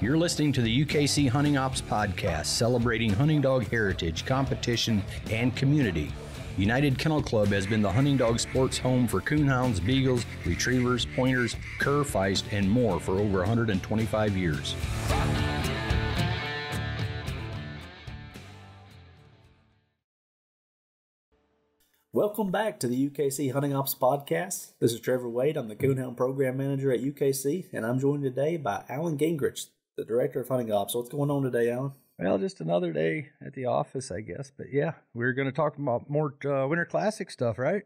You're listening to the UKC Hunting Ops Podcast, celebrating hunting dog heritage, competition, and community. United Kennel Club has been the hunting dog sports home for coonhounds, beagles, retrievers, pointers, cur, feist, and more for over 125 years. Welcome back to the UKC Hunting Ops Podcast. This is Trevor Wade. I'm the Coonhound Program Manager at UKC, and I'm joined today by Alan Gingrich, the Director of Hunting Ops. What's going on today, Alan? Well, just another day at the office, I guess. But yeah, we're going to talk about more Winter Classic stuff, right?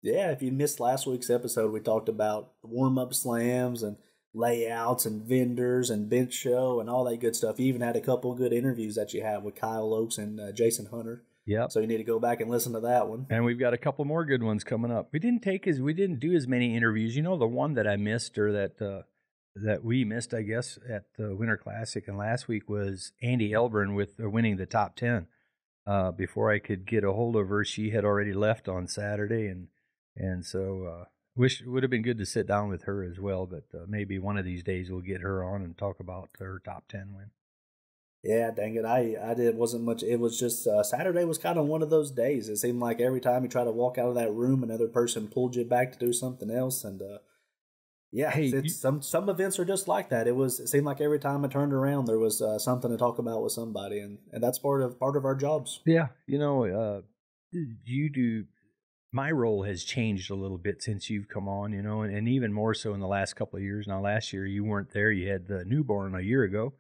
Yeah, if you missed last week's episode, we talked about warm-up slams and layouts and vendors and bench show and all that good stuff. You even had a couple of good interviews that you had with Kyle Oakes and Jason Hunter. Yep. So you need to go back and listen to that one. And we've got a couple more good ones coming up. We didn't do as many interviews. You know, the one that I missed, or that we missed, I guess, at the Winter Classic and last week, was Andy Elburn with winning the top 10. Before I could get a hold of her, she had already left on Saturday, and so wish it would have been good to sit down with her as well. But maybe one of these days we'll get her on and talk about her top 10 win. Yeah, dang it. I did. It wasn't much. It was just Saturday was kind of one of those days. It seemed like every time you try to walk out of that room, another person pulled you back to do something else. And yeah, hey, some events are just like that. It seemed like every time I turned around, there was something to talk about with somebody, and that's part of our jobs. Yeah, you know, you do. My role has changed a little bit since you've come on, you know, and even more so in the last couple of years. Now, last year you weren't there; you had the newborn a year ago,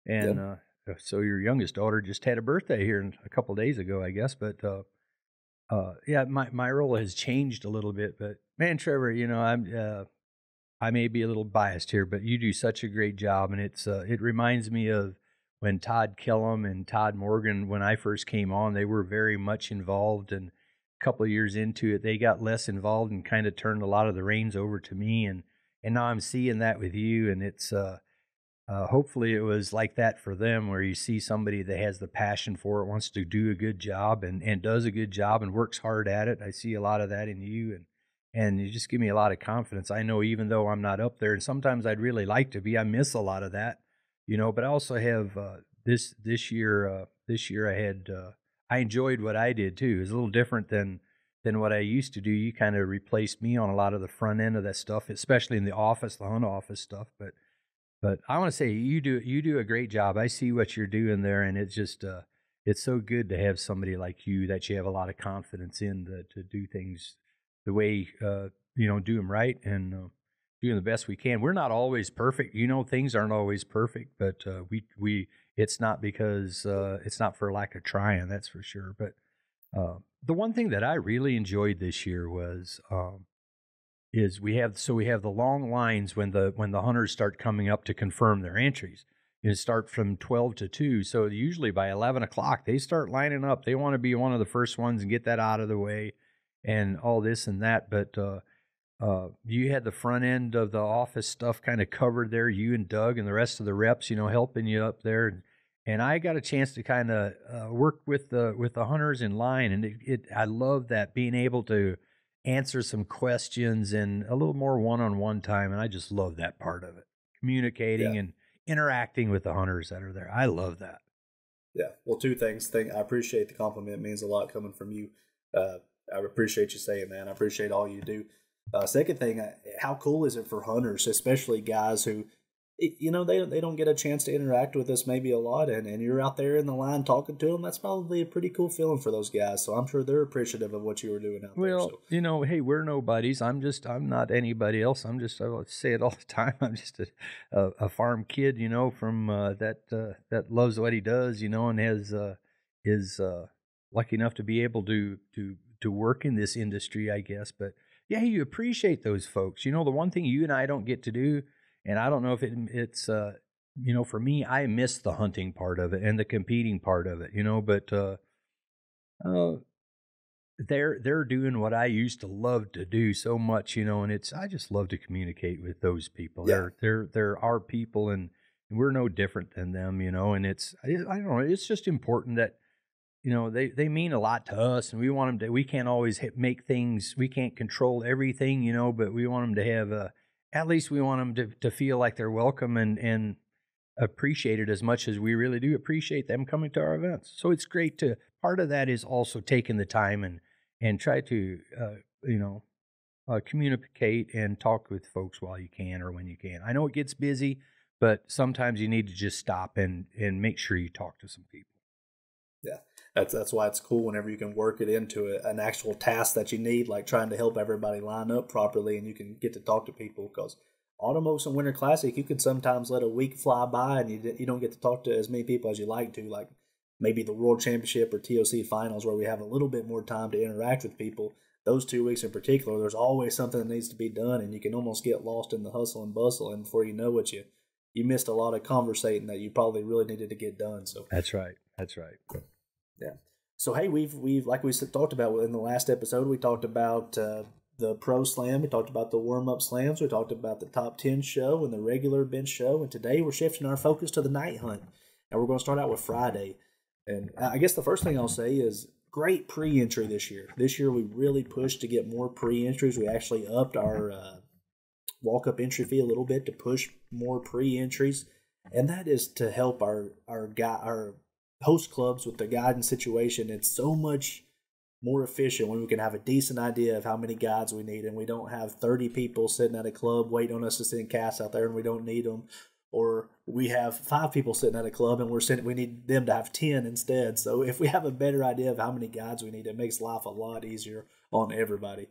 and. Yep. So your youngest daughter just had a birthday here a couple of days ago, I guess. But yeah, my role has changed a little bit. But man, Trevor, you know, I may be a little biased here, but you do such a great job, and it reminds me of when Todd Kellum and Todd Morgan, when I first came on, they were very much involved, and a couple of years into it, they got less involved and kind of turned a lot of the reins over to me, and now I'm seeing that with you, and it's. Hopefully it was like that for them, where you see somebody that has the passion for it, wants to do a good job and does a good job and works hard at it. I see a lot of that in you, and you just give me a lot of confidence. I know even though I'm not up there, and sometimes I'd really like to be, I miss a lot of that, you know, but I also have this year I had I enjoyed what I did too. It was a little different than what I used to do. You kind of replaced me on a lot of the front end of that stuff, especially in the office, the hunt office stuff, But I want to say you do a great job. I see what you're doing there, and it's just it's so good to have somebody like you that you have a lot of confidence in to do things the way you know, do them right and doing the best we can. We're not always perfect, you know. Things aren't always perfect, but we it's not because it's not for lack of trying. That's for sure. But the one thing that I really enjoyed this year was. Is we have the long lines when the hunters start coming up to confirm their entries. You start from 12 to 2, so usually by 11 o'clock they start lining up. They want to be one of the first ones and get that out of the way, and all this and that. But you had the front end of the office stuff kind of covered there. You and Doug and the rest of the reps, you know, helping you up there, and I got a chance to kind of work with the hunters in line, and I love that, being able to answer some questions and a little more one-on-one time, and I just love that part of it. Communicating and interacting with the hunters that are there. I love that. Yeah. Well, two things. I appreciate the compliment. It means a lot coming from you. I appreciate you saying that. I appreciate all you do. Second thing, how cool is it for hunters, especially guys who, you know, they don't get a chance to interact with us maybe a lot, and you're out there in the line talking to them. That's probably a pretty cool feeling for those guys. So I'm sure they're appreciative of what you were doing out there. Well, you know, hey, we're nobodies. I'm not anybody else. I say it all the time. I'm just a farm kid, you know, from that loves what he does, you know, and is lucky enough to be able to work in this industry, I guess. But yeah, you appreciate those folks. You know, the one thing you and I don't get to do. And I don't know if it's, you know, for me, I miss the hunting part of it and the competing part of it, you know, but they're doing what I used to love to do so much, you know, and I just love to communicate with those people. Yeah. They're our people, and we're no different than them, you know, and I don't know, it's just important that, you know, they mean a lot to us, and we want them to, we can't always make things, we can't control everything, you know, but we want them to have at least we want them to feel like they're welcome and appreciate it as much as we really do appreciate them coming to our events. So it's great to, part of that is also taking the time and try to, communicate and talk with folks while you can or when you can. I know it gets busy, but sometimes you need to just stop and make sure you talk to some people. Yeah, that's why it's cool whenever you can work it into an actual task that you need, like trying to help everybody line up properly, and you can get to talk to people. Because Autumn Oaks and Winter Classic, you can sometimes let a week fly by and you don't get to talk to as many people as you like to, like maybe the World Championship or TOC Finals, where we have a little bit more time to interact with people. Those 2 weeks in particular, there's always something that needs to be done, and you can almost get lost in the hustle and bustle, and before you know it, you missed a lot of conversating that you probably really needed to get done. So that's right. Yeah. So hey, we've like we talked about in the last episode, we talked about the Pro Slam, we talked about the warm up slams, we talked about the top 10 show and the regular bench show, and today we're shifting our focus to the night hunt, and we're going to start out with Friday. And I guess the first thing I'll say is great pre-entry this year. This year we really pushed to get more pre-entries. We actually upped our walk-up entry fee a little bit to push more pre-entries, and that is to help our host clubs with the guidance situation. It's so much more efficient when we can have a decent idea of how many guides we need, and we don't have 30 people sitting at a club waiting on us to send casts out there and we don't need them, or we have 5 people sitting at a club and we need them to have 10 instead. So if we have a better idea of how many guides we need, it makes life a lot easier on everybody.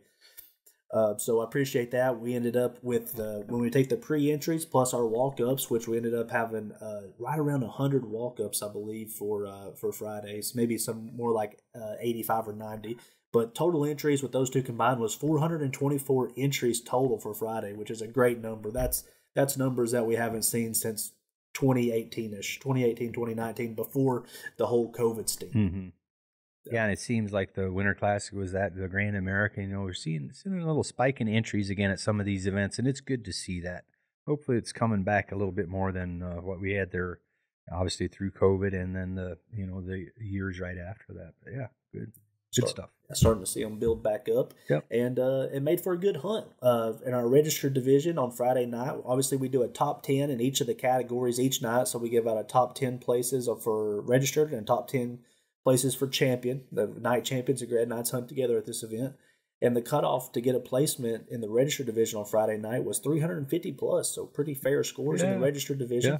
So I appreciate that. We ended up with when we take the pre-entries plus our walk-ups, which we ended up having right around 100 walk-ups, I believe, for Fridays. Maybe some more like 85 or 90. But total entries with those two combined was 424 entries total for Friday, which is a great number. That's numbers that we haven't seen since 2018-ish, 2018, 2019, before the whole COVID stint. Mm-hmm. Yeah, and it seems like the Winter Classic was the Grand American. We're seeing a little spike in entries again at some of these events, and it's good to see that. Hopefully it's coming back a little bit more than what we had there, obviously through COVID and then the years right after that. But yeah, good stuff. Starting to see them build back up. Yep. And it made for a good hunt. In our registered division on Friday night, obviously we do a top 10 in each of the categories each night, so we give out a top 10 places for registered and top 10 places for champion. The night champions and grad nights hunt together at this event. And the cutoff to get a placement in the registered division on Friday night was 350 plus, so pretty fair scores in the registered division. Yeah.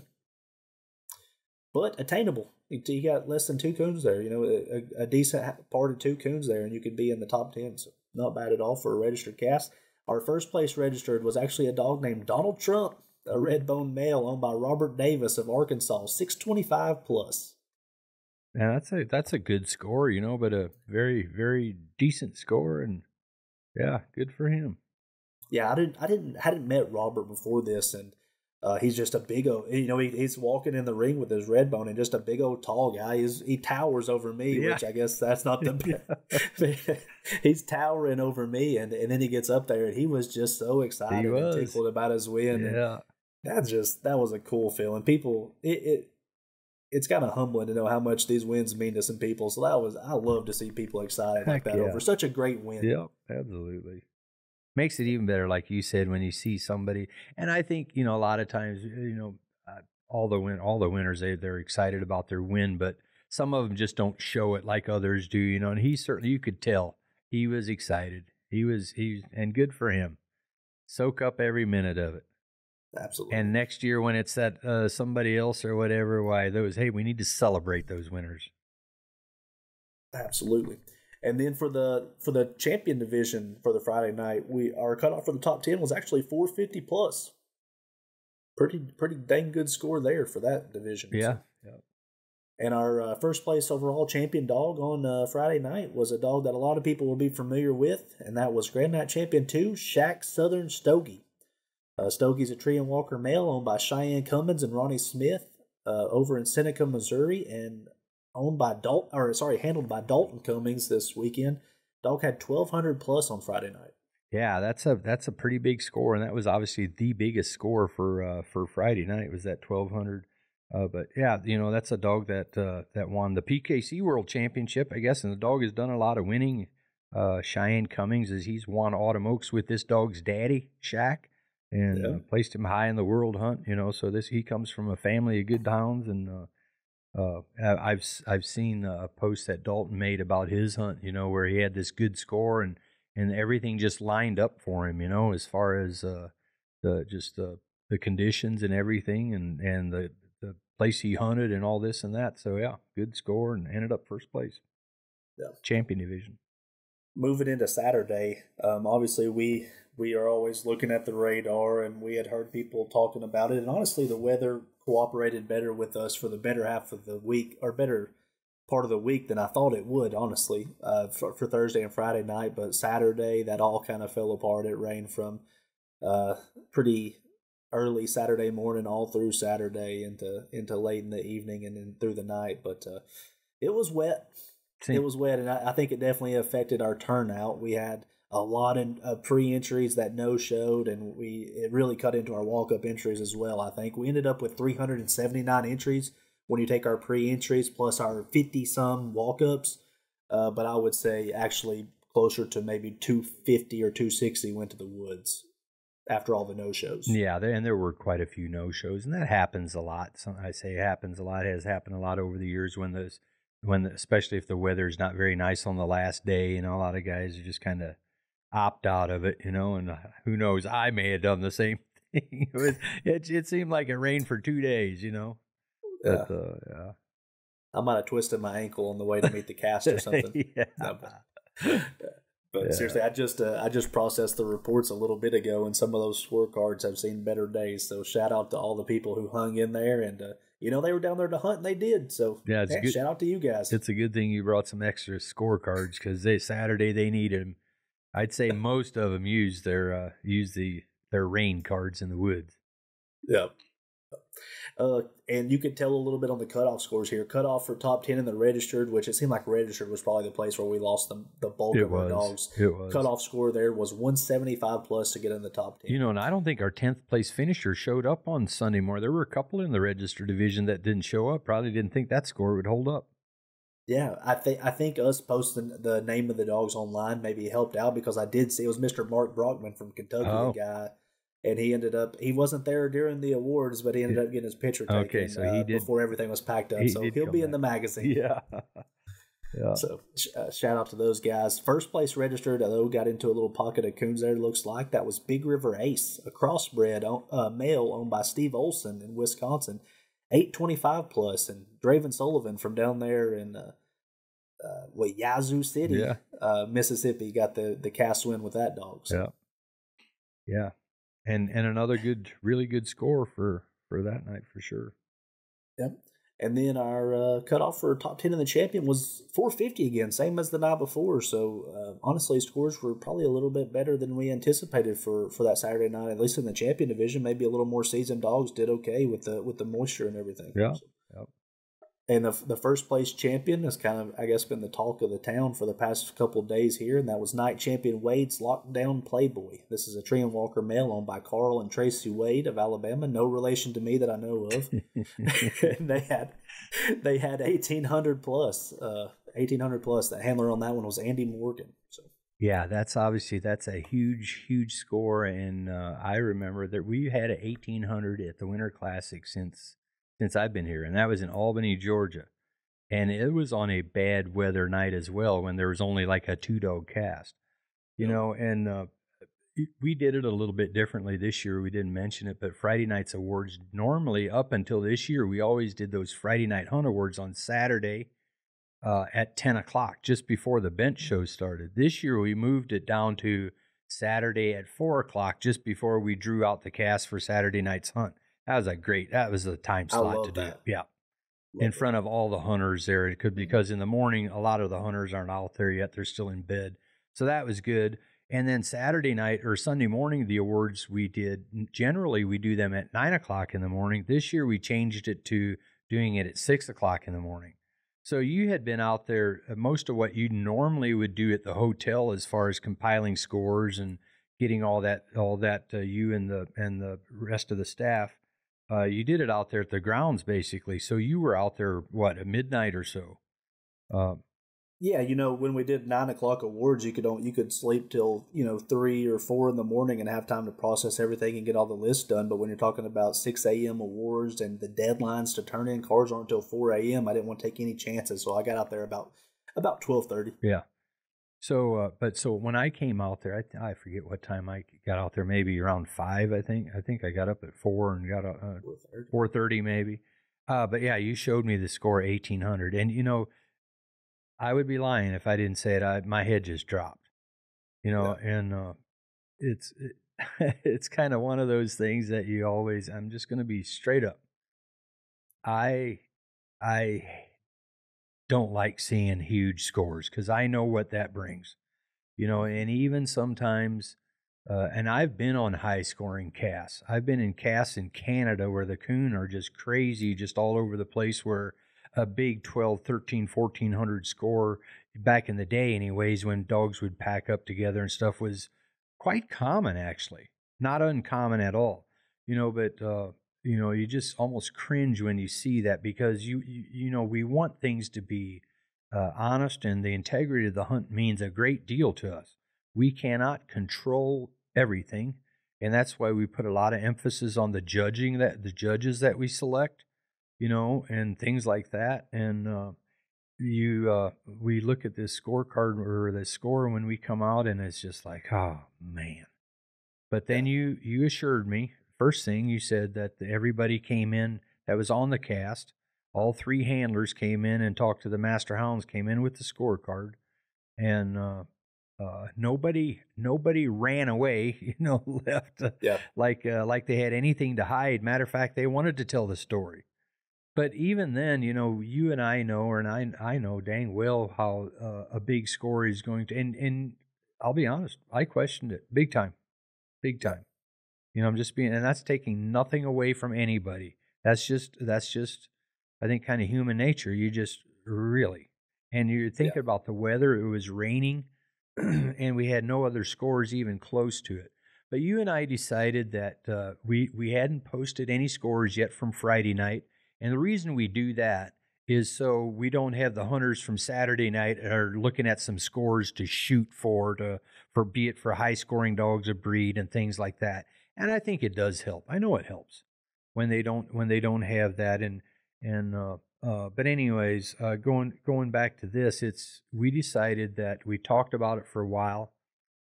But attainable. You got less than 2 coons there, a decent part of 2 coons there, and you could be in the top 10. So not bad at all for a registered cast. Our first place registered was actually a dog named Donald Trump, a red-boned male owned by Robert Davis of Arkansas, 625 plus. Yeah, that's a good score, but a very, very decent score, and yeah, good for him. Yeah, I hadn't met Robert before this, and he's just a big old, he's walking in the ring with his red bone and just a big old tall guy. He towers over me, which I guess that's not the he's towering over me, and then he gets up there and he was just so excited and tickled about his win. Yeah. And that was a cool feeling. People, it's kind of humbling to know how much these wins mean to some people. So I love to see people excited like that over such a great win. Yep, absolutely. Makes it even better, like you said, when you see somebody. And I think, a lot of times, all the winners, they're excited about their win, but some of them just don't show it like others do, and he certainly, you could tell he was excited. And good for him. Soak up every minute of it. Absolutely. And next year when it's that somebody else or whatever, we need to celebrate those winners. Absolutely. And then for the champion division for the Friday night, our cutoff for the top 10 was actually 450 plus. Pretty dang good score there for that division. Yeah. And our first place overall champion dog on Friday night was a dog that a lot of people will be familiar with, and that was Grand Night Champion 2, Shaq Southern Stogie. Stogie's a tree and walker male owned by Cheyenne Cummins and Ronnie Smith over in Seneca, Missouri, and handled by Dalton Cummings this weekend. Dog had 1,200 plus on Friday night. Yeah, that's a pretty big score, and that was obviously the biggest score for Friday night was that 1,200. But yeah, that's a dog that won the PKC World Championship, I guess, and the dog has done a lot of winning. Cheyenne Cummings, he's won Autumn Oaks with this dog's daddy, Shaq. and placed him high in the world hunt. So he comes from a family of good hounds, and I've seen a post that Dalton made about his hunt, where he had this good score and everything just lined up for him, as far as the conditions and everything, and the place he hunted and all this and that. So yeah, good score and ended up first place. Yeah. Champion division. Moving into Saturday, obviously we are always looking at the radar, and we had heard people talking about it. And honestly, the weather cooperated better with us for the better half of the week, or better part of the week, than I thought it would, honestly, for Thursday and Friday night. But Saturday, that all kind of fell apart. It rained from pretty early Saturday morning all through Saturday into late in the evening and then through the night. But it was wet. It was wet, and I think it definitely affected our turnout. We had a lot of pre-entries that no-showed, and it really cut into our walk-up entries as well, I think. We ended up with 379 entries when you take our pre-entries plus our 50-some walk-ups, but I would say actually closer to maybe 250 or 260 went to the woods after all the no-shows. Yeah, and there were quite a few no-shows, and that happens a lot. I say it happens a lot. It has happened a lot over the years especially if the weather's not very nice on the last day, a lot of guys are just kind of opt out of it, and who knows, I may have done the same thing. It seemed like it rained for 2 days, But, yeah. I might have twisted my ankle on the way to meet the cast or something. But seriously, I just processed the reports a little bit ago, and some of those scorecards have seen better days. So shout out to all the people who hung in there, and they were down there to hunt, and they did. So shout out to you guys. It's a good thing you brought some extra scorecards, because Saturday they needed them. I'd say most of them use their rain cards in the woods. Yeah. And you could tell a little bit on the cutoff scores here. Cutoff for top 10 in the registered, which it seemed like registered was probably the place where we lost the bulk of our dogs. It was. Cutoff score there was 175 plus to get in the top 10. And I don't think our 10th place finisher showed up on Sunday morning. There were a couple in the registered division that didn't show up. Probably didn't think that score would hold up. Yeah, I think us posting the name of the dogs online maybe helped out, because I did see it was Mr. Mark Brockman from Kentucky, the guy. And he wasn't there during the awards, but he ended up getting his picture taken. Okay, so he did before everything was packed up. So he'll be in the magazine. Yeah. Yeah. So shout out to those guys. First place registered, although got into a little pocket of coons there, looks like. That was Big River Ace, a crossbred male owned by Steve Olson in Wisconsin, 825 plus, and Draven Sullivan from down there in Yazoo City, Mississippi, got the cast win with that dog. So. Yeah. And another really good score for that night for sure. Yep. And then our cutoff for top 10 in the champion was 450 again, same as the night before. So honestly, scores were probably a little bit better than we anticipated for that Saturday night. At least in the champion division, maybe a little more seasoned dogs did okay with the moisture and everything. Yeah. So. Yep. And the first place champion has kind of, I guess, been the talk of the town for the past couple of days here, and that was night champion Wade's Lockdown Playboy. This is a Treeing Walker male owned by Carl and Tracy Wade of Alabama, no relation to me that I know of. And they had 1,800 plus. The handler on that one was Andy Morgan. So. Yeah, that's a huge score, and I remember that we had an 1,800 at the Winter Classic since I've been here, and that was in Albany, Georgia. And it was on a bad weather night as well, when there was only like a 2-dog cast, and we did it a little bit differently this year. We didn't mention it, but Friday night's awards, normally up until this year, we always did those Friday night hunt awards on Saturday at 10 o'clock, just before the bench show started. This year, we moved it down to Saturday at 4 o'clock, just before we drew out the cast for Saturday night's hunt. That was a time slot to do it. Yeah. In front of all the hunters there. It could, because in the morning, a lot of the hunters aren't out there yet. They're still in bed. So that was good. And then Saturday night or Sunday morning, the awards generally we do them at 9 o'clock in the morning. This year we changed it to doing it at 6 o'clock in the morning. So you had been out there, most of what you normally would do at the hotel as far as compiling scores and getting all that you and the rest of the staff. You did it out there at the grounds, basically. So you were out there, at midnight or so? Yeah, when we did 9 o'clock awards, you could sleep till 3 or 4 in the morning and have time to process everything and get all the lists done. But when you're talking about 6 a.m. awards and the deadlines to turn in cars aren't until 4 a.m., I didn't want to take any chances, so I got out there about 12:30. Yeah. So, so when I came out there, I forget what time I got out there. Maybe around 5. I think I got up at 4 and got 4:30 maybe. But yeah, you showed me the score 1800, and I would be lying if I didn't say it. My head just dropped. Yeah. And it's it's kind of one of those things that you always. I'm just going to be straight up. I don't like seeing huge scores because I know what that brings. And even sometimes, and I've been on high scoring casts. I've been in casts in Canada where the coon are just crazy, just all over the place, where a big 12, 13, 1400 score back in the day, anyways, when dogs would pack up together and stuff, was quite common, actually. Not uncommon at all. But, you just almost cringe when you see that because, we want things to be honest, and the integrity of the hunt means a great deal to us. We cannot control everything, and that's why we put a lot of emphasis on the judges that we select, and things like that. And we look at this scorecard or the score when we come out, and it's just like, oh man. But then Yeah. you assured me, first thing you said, that everybody came in that was on the cast. All 3 handlers came in and talked to the master hounds, came in with the scorecard, and nobody ran away, left Yeah. like they had anything to hide. Matter of fact, they wanted to tell the story. But even then, you and I know, and I know dang well how a big score is going to. And I'll be honest, I questioned it big time, big Yeah. time. I'm just being, and that's taking nothing away from anybody. That's just, I think, kind of human nature. You just really, and you're Yeah. thinking about the weather. It was raining, and we had no other scores even close to it. But you and I decided that we hadn't posted any scores yet from Friday night, and the reason we do that is so we don't have the hunters from Saturday night are looking at some scores to shoot for be it for high scoring dogs of breed and things like that. And I think it does help. I know it helps when they don't have that. And but anyways, going back to this, we decided that we talked about it for a while,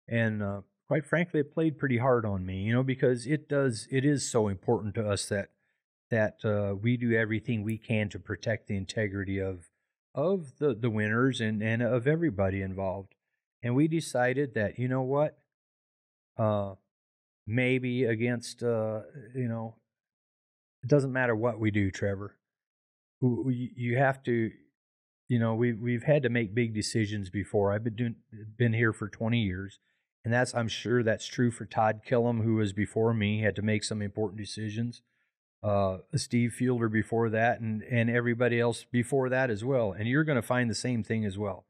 and quite frankly, it played pretty hard on me, because it is so important to us that we do everything we can to protect the integrity of the winners and of everybody involved. And we decided that what. Maybe against it doesn't matter what we do, Trevor. You have to, we've had to make big decisions before. I've been here for 20 years, and I'm sure that's true for Todd Killam, who was before me, had to make some important decisions. Steve Fielder before that, and everybody else before that as well. And you're going to find the same thing as well.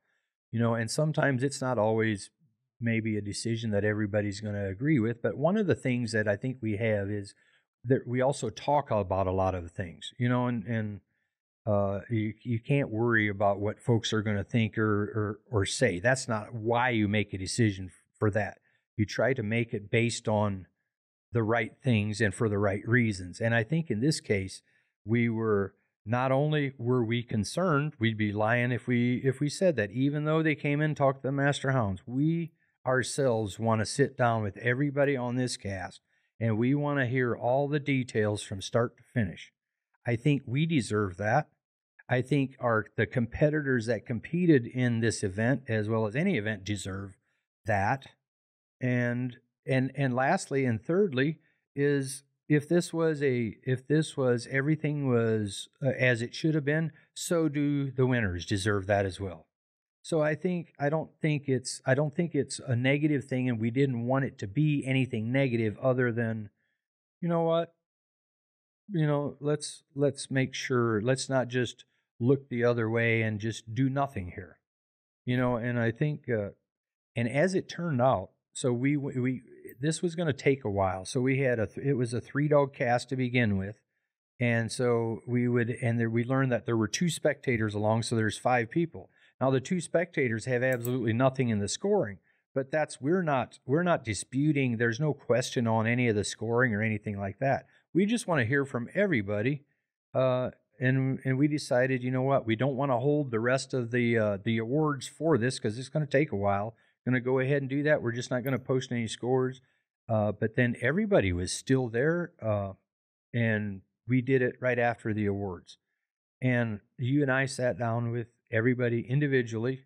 And sometimes it's not always maybe a decision that everybody's going to agree with. But one of the things that I think we have is that we also talk about a lot of things, and you can't worry about what folks are going to think or say. That's not why you make a decision for that. You try to make it based on the right things and for the right reasons. And I think in this case, we were not only were we concerned, we'd be lying if we said that. Even though they came in and talked to the master hounds, we ourselves want to sit down with everybody on this cast, and we want to hear all the details from start to finish. I think we deserve that. I think the competitors that competed in this event, as well as any event, deserve that. And lastly and thirdly is if this was everything was as it should have been, so do the winners deserve that as well. So I don't think it's a negative thing, and we didn't want it to be anything negative other than, you know what, let's make sure, let's not just look the other way and just do nothing here. And I think and as it turned out, so we this was going to take a while. So we had it was a 3-dog cast to begin with, and so we learned that there were 2 spectators along, so there's 5 people. Now the two spectators have absolutely nothing in the scoring, but we're not disputing. There's no question on any of the scoring or anything like that. We just want to hear from everybody, and we decided, you know what, we don't want to hold the rest of the awards for this because it's going to take a while. Going to go ahead and do that. We're just not going to post any scores. But then everybody was still there, and we did it right after the awards. And you and I sat down with everybody individually,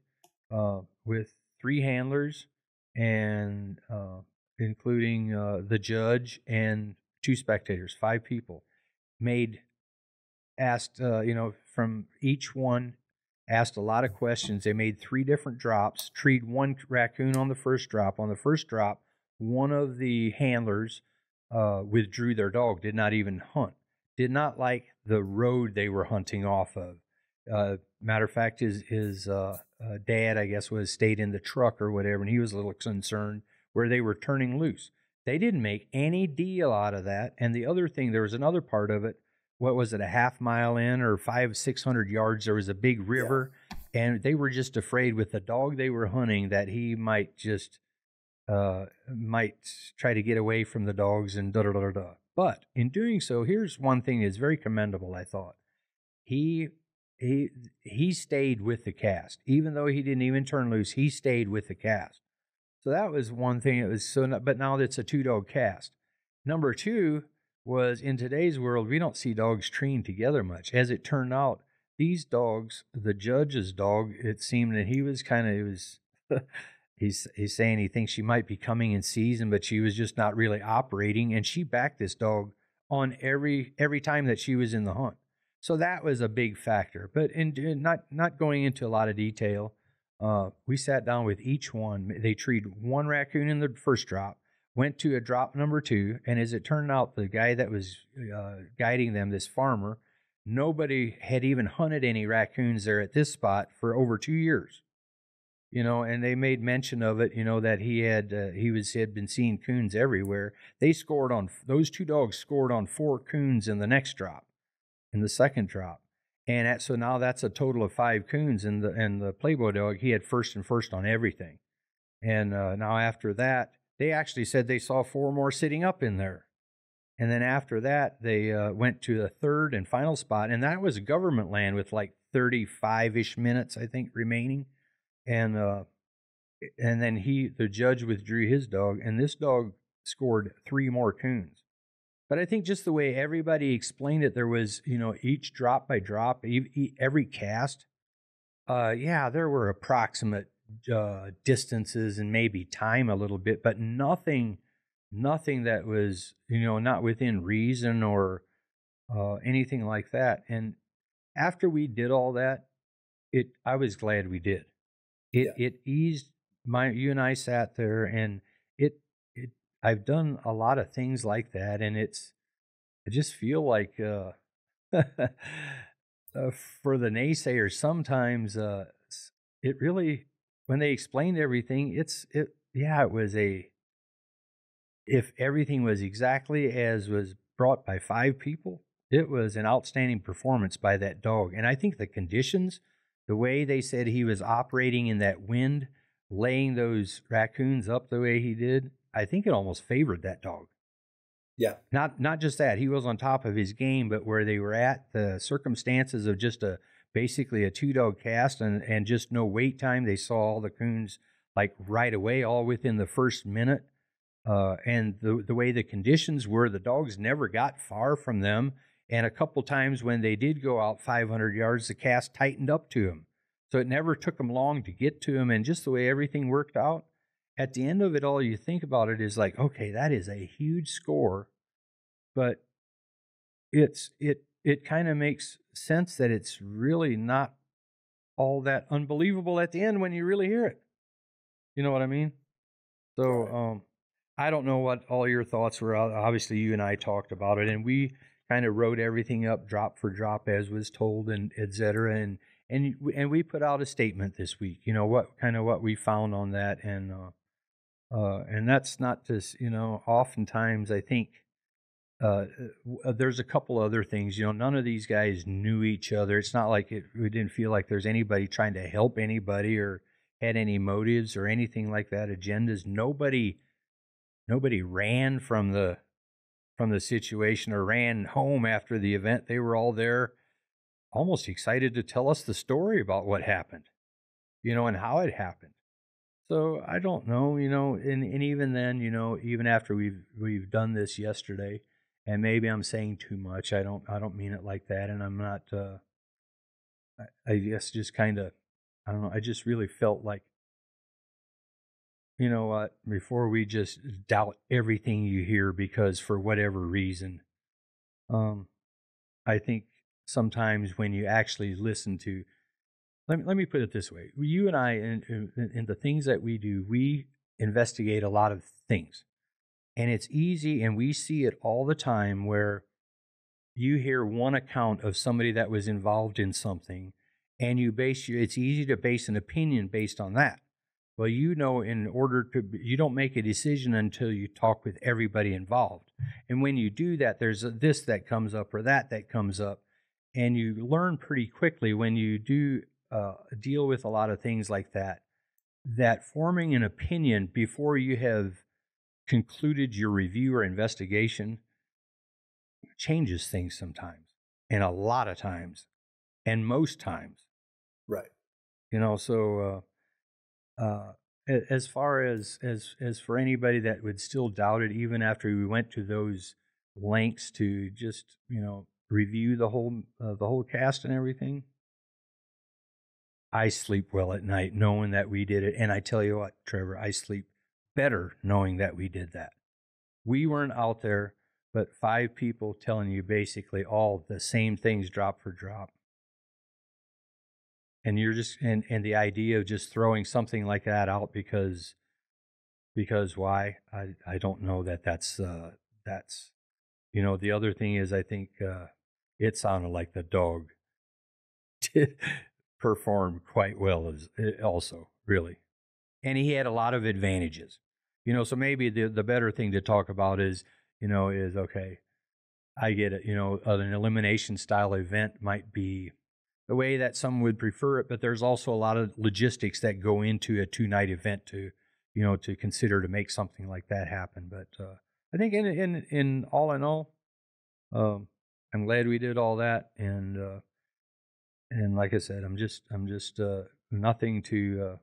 with 3 handlers, and including the judge and 2 spectators, 5 people. Asked, from each one, asked a lot of questions. They made 3 different drops, treed 1 raccoon on the first drop. On the first drop, one of the handlers withdrew their dog, did not even hunt, did not like the road they were hunting off of. Matter of fact, his dad, I guess, stayed in the truck or whatever, and he was a little concerned where they were turning loose. They didn't make any deal out of that. And the other thing, there was another part of it. What was it, a half mile in or 500-600 yards? There was a big river, and they were just afraid with the dog they were hunting that he might try to get away from the dogs and da da da da. But in doing so, here's one thing that's very commendable. I thought he stayed with the cast, even though he didn't even turn loose. He stayed with the cast, so that was one thing. It was so. But now it's a 2-dog cast. Number 2 was, in today's world, we don't see dogs trained together much. As it turned out, these dogs, the judge's dog, it seemed that he's saying he thinks she might be coming in season, but she was just not really operating, and she backed this dog on every time that she was in the hunt. So that was a big factor. But not going into a lot of detail, we sat down with each one. They treated 1 raccoon in the first drop, went to a drop number 2, and as it turned out, the guy that was guiding them, this farmer, nobody had even hunted any raccoons there at this spot for over 2 years. And they made mention of it, that he had been seeing coons everywhere. Those 2 dogs scored on 4 coons in the next drop, in the second drop. And so now that's a total of 5 coons, and the Playboy dog, he had first on everything. And now after that, they actually said they saw 4 more sitting up in there. And then after that, they went to the third and final spot, and that was government land with like 35-ish minutes, I think, remaining. And then the judge withdrew his dog, and this dog scored 3 more coons. But I think just the way everybody explained it, there was, each drop by drop, every cast, there were approximate distances and maybe time a little bit, but nothing that was, not within reason or anything like that. And after we did all that, I was glad we did. It eased you and I sat there, and I've done a lot of things like that, and I just feel like for the naysayers sometimes, it really, when they explained everything, if everything was exactly as was brought by 5 people, it was an outstanding performance by that dog. And I think the conditions, the way they said he was operating in that wind, laying those raccoons up the way he did, I think it almost favored that dog. Yeah. Not just that, he was on top of his game, but where they were at, the circumstances of just basically a 2-dog cast and just no wait time. They saw all the coons like right away, all within the first minute. And the way the conditions were, the dogs never got far from them. And a couple times when they did go out 500 yards, the cast tightened up to him. So it never took them long to get to him. And just the way everything worked out, at the end of it all, you think about it is like, okay, that is a huge score. But it kind of makes sense that it's really not all that unbelievable at the end when you really hear it. You know what I mean? So I don't know what all your thoughts were. Obviously, you and I talked about it, and we kind of wrote everything up drop for drop as was told, and et cetera. And we put out a statement this week. What we found on that, and that's not just, oftentimes I think there's a couple other things. None of these guys knew each other. It's not like we didn't feel like there's anybody trying to help anybody or had any motives or anything like that, agendas. Nobody ran from the situation or ran home after the event. They were all there, almost excited to tell us the story about what happened, and how it happened. So I don't know, and even then, even after we've done this yesterday, and maybe I'm saying too much. I don't mean it like that, and I'm not. I guess just kind of, I don't know. I just really felt like, you know what? Before we just doubt everything you hear because for whatever reason, um, I think sometimes when you actually listen to, let me put it this way: you and I, in the things that we do, we investigate a lot of things. And it's easy, and we see it all the time where you hear one account of somebody that was involved in something, and it's easy to base an opinion based on that. Well, in order to, you don't make a decision until you talk with everybody involved. And when you do that, there's this that comes up or that comes up. And you learn pretty quickly when you do deal with a lot of things like that, that forming an opinion before you have concluded your review or investigation changes things sometimes, and a lot of times, and most times. Right. So as far as for anybody that would still doubt it, even after we went to those lengths to just review the whole cast and everything, I sleep well at night knowing that we did it. And I tell you what, Trevor, I sleep better knowing that we did that. We weren't out there, but 5 people telling you basically all the same things drop for drop. And you're just, and the idea of just throwing something like that out because why? I don't know that's, the other thing is I think it sounded like the dog performed quite well also, really. And he had a lot of advantages. So maybe the better thing to talk about is okay, I get it. An elimination style event might be the way that some would prefer it, but there's also a lot of logistics that go into a 2-night event to consider to make something like that happen. But I think in all, I'm glad we did all that, and like I said, I'm just nothing to.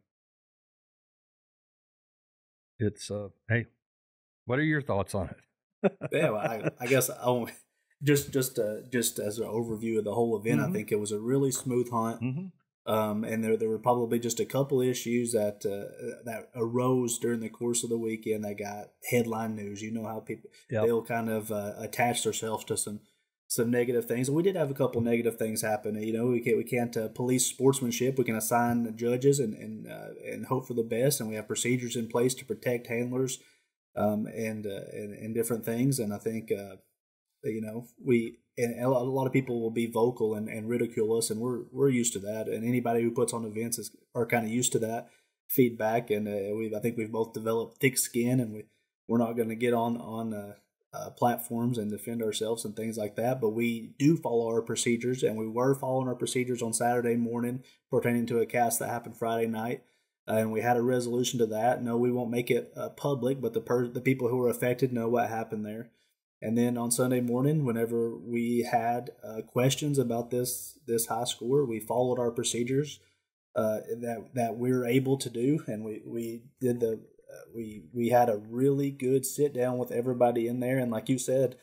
It's hey, what are your thoughts on it? Yeah, well, I guess just as an overview of the whole event, I think it was a really smooth hunt. And there were probably just a couple issues that arose during the course of the weekend that got headline news. You know how people they'll kind of attach themselves to some negative things, and we did have a couple negative things happen. We can't police sportsmanship. We can assign judges and hope for the best, and we have procedures in place to protect handlers and different things. And I think and a lot of people will be vocal and ridicule us, and we're used to that. And anybody who puts on events are kind of used to that feedback. And I think we've both developed thick skin, and we're not going to get on platforms and defend ourselves and things like that. But we do follow our procedures, and we were following our procedures on Saturday morning pertaining to a cast that happened Friday night. And we had a resolution to that. No, we won't make it public, but the people who were affected know what happened there. And then on Sunday morning, whenever we had questions about this high score, we followed our procedures that we're able to do, and we did we had a really good sit down with everybody in there. And like you said,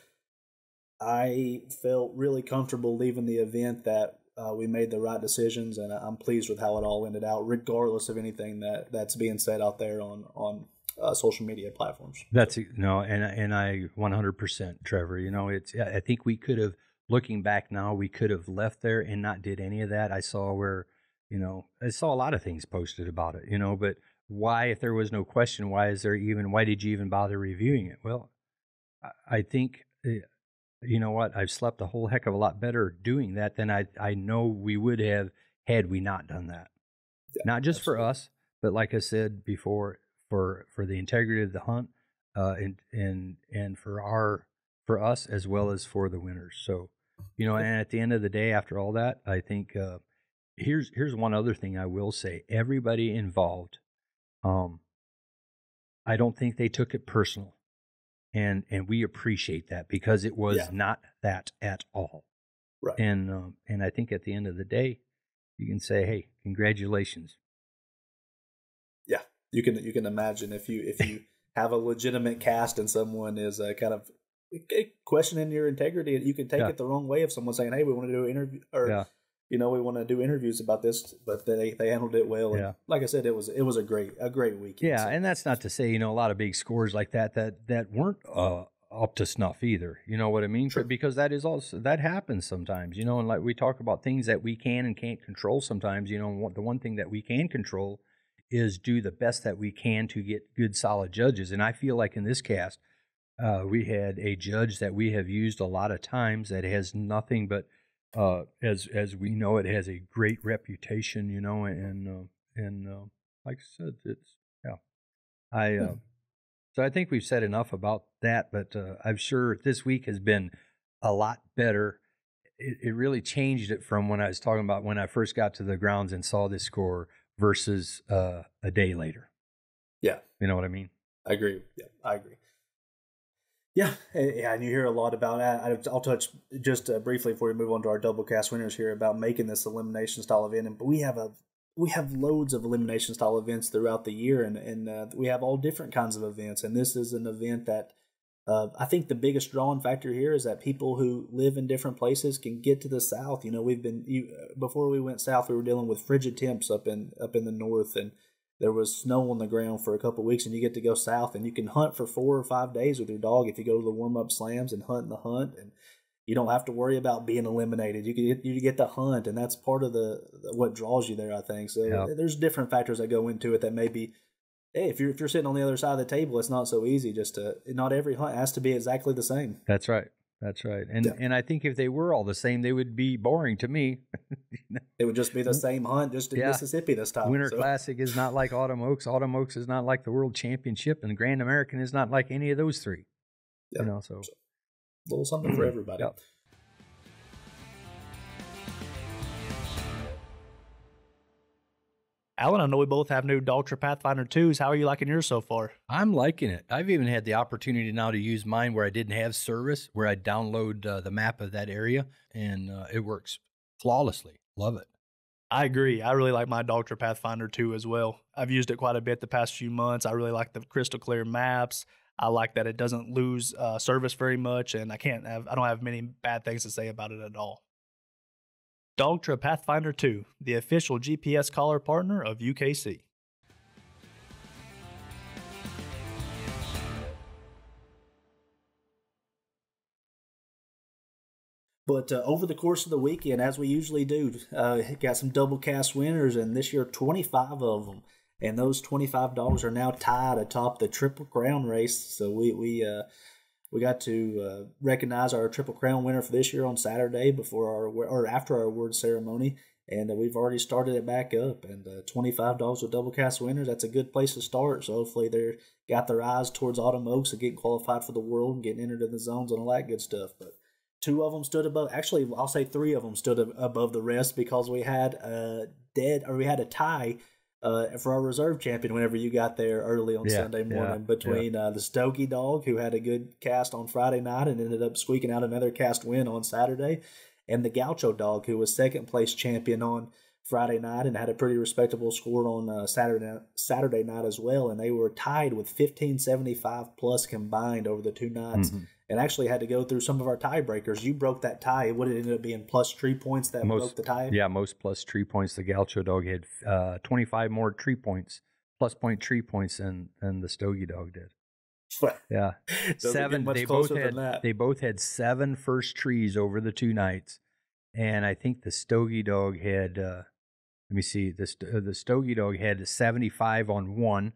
I felt really comfortable leaving the event that we made the right decisions, and I'm pleased with how it all ended out, regardless of anything that's being said out there on social media platforms. That's and I 100%, Trevor. I think we could have, looking back now, we could have left there and not did any of that. I saw I saw a lot of things posted about it, but why, if there was no question, why did you even bother reviewing it? Well, I think, you know what, I've slept a whole heck of a lot better doing that than I know we would have had we not done that. Yeah, not just absolutely. For us, but like I said before, for the integrity of the hunt, and for our for us as well as for the winners. So, you know, and at the end of the day, after all that, I think here's one other thing I will say. Everybody involved, I don't think they took it personal, and we appreciate that because it was not that at all. Right. And I think at the end of the day, you can say, hey, congratulations. Yeah, you can imagine if you have a legitimate cast and someone is kind of questioning your integrity, you can take it the wrong way if someone's saying, hey, we want to do an interview, or you know, we want to do interviews about this, but they handled it well. And like I said, it was a great weekend. Yeah, and that's not to say, you know, a lot of big scores like that weren't up to snuff either. You know what I mean? Sure. Because that is also, that happens sometimes, you know, and like we talk about things that we can and can't control sometimes, you know, the one thing that we can control is do the best that we can to get good, solid judges. And I feel like in this cast, we had a judge that we have used a lot of times that has nothing but, as we know, it has a great reputation, you know, and like I said, it's, so I think we've said enough about that, but I'm sure this week has been a lot better. It really changed it from when I was talking about when I first got to the grounds and saw this score versus a day later. Yeah. You know what I mean? I agree. Yeah, I agree. Yeah, and you hear a lot about that. I'll touch just briefly before we move on to our double cast winners here about making this elimination style event. But we have loads of elimination style events throughout the year, and we have all different kinds of events. And this is an event that I think the biggest drawing factor here is that people who live in different places can get to the south. You know, before we went south, we were dealing with frigid temps up in the north, and there was snow on the ground for a couple of weeks, and you get to go south, and you can hunt for 4 or 5 days with your dog if you go to the warm-up slams and hunt in the hunt, and you don't have to worry about being eliminated. You get to hunt, and that's part of what draws you there, I think. So there's different factors that go into it that maybe, hey, if you're sitting on the other side of the table, it's not so easy. Not every hunt has to be exactly the same. That's right. That's right. And I think if they were all the same, they would be boring to me. It would just be the same hunt, just in Mississippi this time. Winter Classic is not like Autumn Oaks. Autumn Oaks is not like the World Championship, and Grand American is not like any of those three. You know, so a little something for everybody. Yep. Alan, I know we both have new Dogtra Pathfinder 2s. How are you liking yours so far? I'm liking it. I've even had the opportunity now to use mine where I didn't have service, where I download the map of that area, and it works flawlessly. Love it. I agree. I really like my Dogtra Pathfinder 2 as well. I've used it quite a bit the past few months. I really like the crystal clear maps. I like that it doesn't lose service very much, and I don't have many bad things to say about it at all. Dogtra Pathfinder 2, the official GPS collar partner of UKC. But over the course of the weekend, as we usually do, got some double cast winners, and this year 25 of them. And those 25 dogs are now tied atop the Triple Crown race. So we got to recognize our Triple Crown winner for this year on Saturday after our award ceremony, and we've already started it back up. And 25 dogs with double cast winners, that's a good place to start. So hopefully they got their eyes towards Autumn Oaks and getting qualified for the World and getting entered in the zones and all that good stuff. But 2 of them stood above. Actually, I'll say 3 of them stood above the rest because we had a tie for our reserve champion whenever you got there early on Sunday morning between the Stogie Dog, who had a good cast on Friday night and ended up squeaking out another cast win on Saturday, and the Gaucho Dog, who was second place champion on Friday night and had a pretty respectable score on Saturday night as well. And they were tied with 1575 plus combined over the 2 nights. Mm-hmm. And actually had to go through some of our tiebreakers. You broke that tie. What ended up being plus tree points that broke the tie? Yeah, most plus tree points. The Gaucho Dog had 25 more tree points, plus point tree points than the Stogie Dog did. Yeah. 7. They both had 7 first trees over the 2 nights. And I think the Stogie Dog had, let me see, the Stogie Dog had 75 on 1,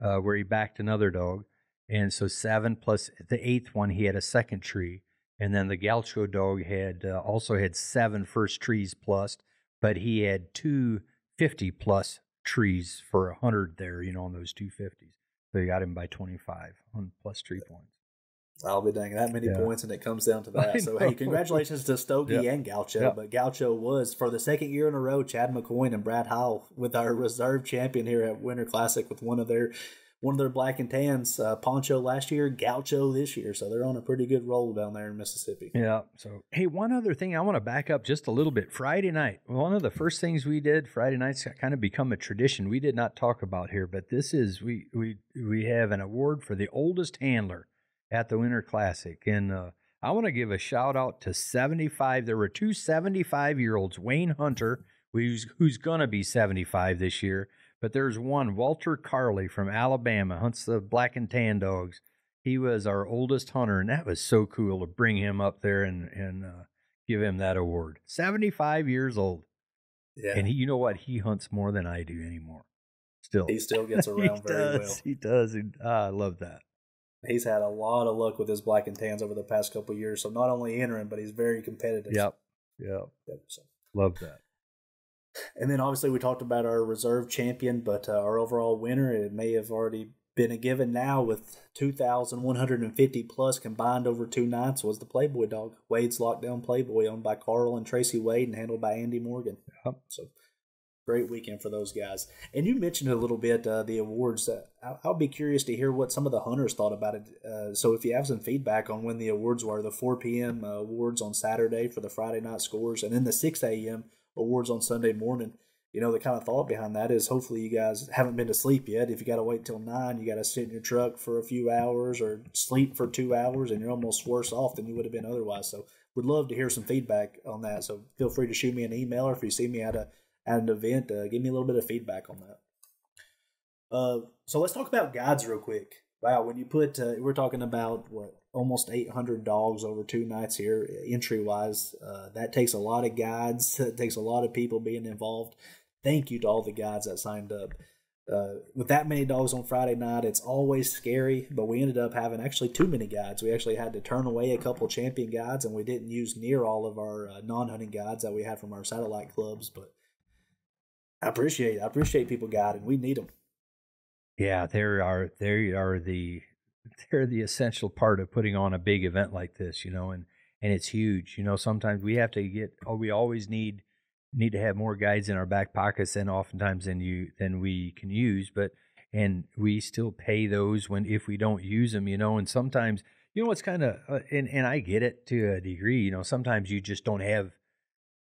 where he backed another dog. And so 7 plus the 8th one, he had a second tree. And then the Gaucho Dog had also had 7 first trees plus, but he had 2 50 plus trees for 100 there, on those 250s. So you got him by 25 on plus tree points. I'll be dang that many points, and it comes down to that. So, hey, congratulations to Stogie and Gaucho. But Gaucho was, for the second year in a row, Chad McCoy and Brad Howell with our reserve champion here at Winter Classic with one of their black and tans, Poncho last year, Gaucho this year. So they're on a pretty good roll down there in Mississippi. Yeah. So, hey, one other thing I want to back up just a little bit. Friday night, one of the first things we did, Friday nights kind of become a tradition we did not talk about here, but this is, we have an award for the oldest handler at the Winter Classic. And I want to give a shout out to 75. There were two 75-year-olds, Wayne Hunter, who's going to be 75 this year. But there's one, Walter Carley from Alabama, hunts the black and tan dogs. He was our oldest hunter, and that was so cool to bring him up there and give him that award. 75 years old. Yeah. And you know what? He hunts more than I do anymore. Still. He still gets around very well. He does. I love that. He's had a lot of luck with his black and tans over the past couple of years. So not only entering, but he's very competitive. Yep. So. Love that. And then obviously we talked about our reserve champion, but our overall winner, it may have already been a given now with 2,150 plus combined over 2 nights, was the Playboy dog. Wade's Lockdown Playboy, owned by Carl and Tracy Wade and handled by Andy Morgan. Yep. So great weekend for those guys. And you mentioned a little bit the awards. I'll be curious to hear what some of the hunters thought about it. So if you have some feedback on when the awards were, the 4 p.m. awards on Saturday for the Friday night scores, and then the 6 a.m. awards on Sunday morning. You know, the kind of thought behind that is hopefully you guys haven't been to sleep yet. If you got to wait till 9, you got to sit in your truck for a few hours or sleep for 2 hours, and you're almost worse off than you would have been otherwise. So would love to hear some feedback on that. So feel free to shoot me an email, or if you see me at an event, give me a little bit of feedback on that. So let's talk about guides real quick. Wow, when you put, we're talking about almost 800 dogs over 2 nights here, entry-wise. That takes a lot of guides. It takes a lot of people being involved. Thank you to all the guides that signed up. With that many dogs on Friday night, it's always scary, but we ended up having actually too many guides. We actually had to turn away a couple champion guides, and we didn't use near all of our non-hunting guides that we had from our satellite clubs. But I appreciate people guiding. We need them. Yeah, they are the essential part of putting on a big event like this, and it's huge. Sometimes we have to we always need to have more guides in our back pockets than oftentimes than we can use, and we still pay those if we don't use them, and sometimes, it's kind of, and I get it to a degree, sometimes you just don't have,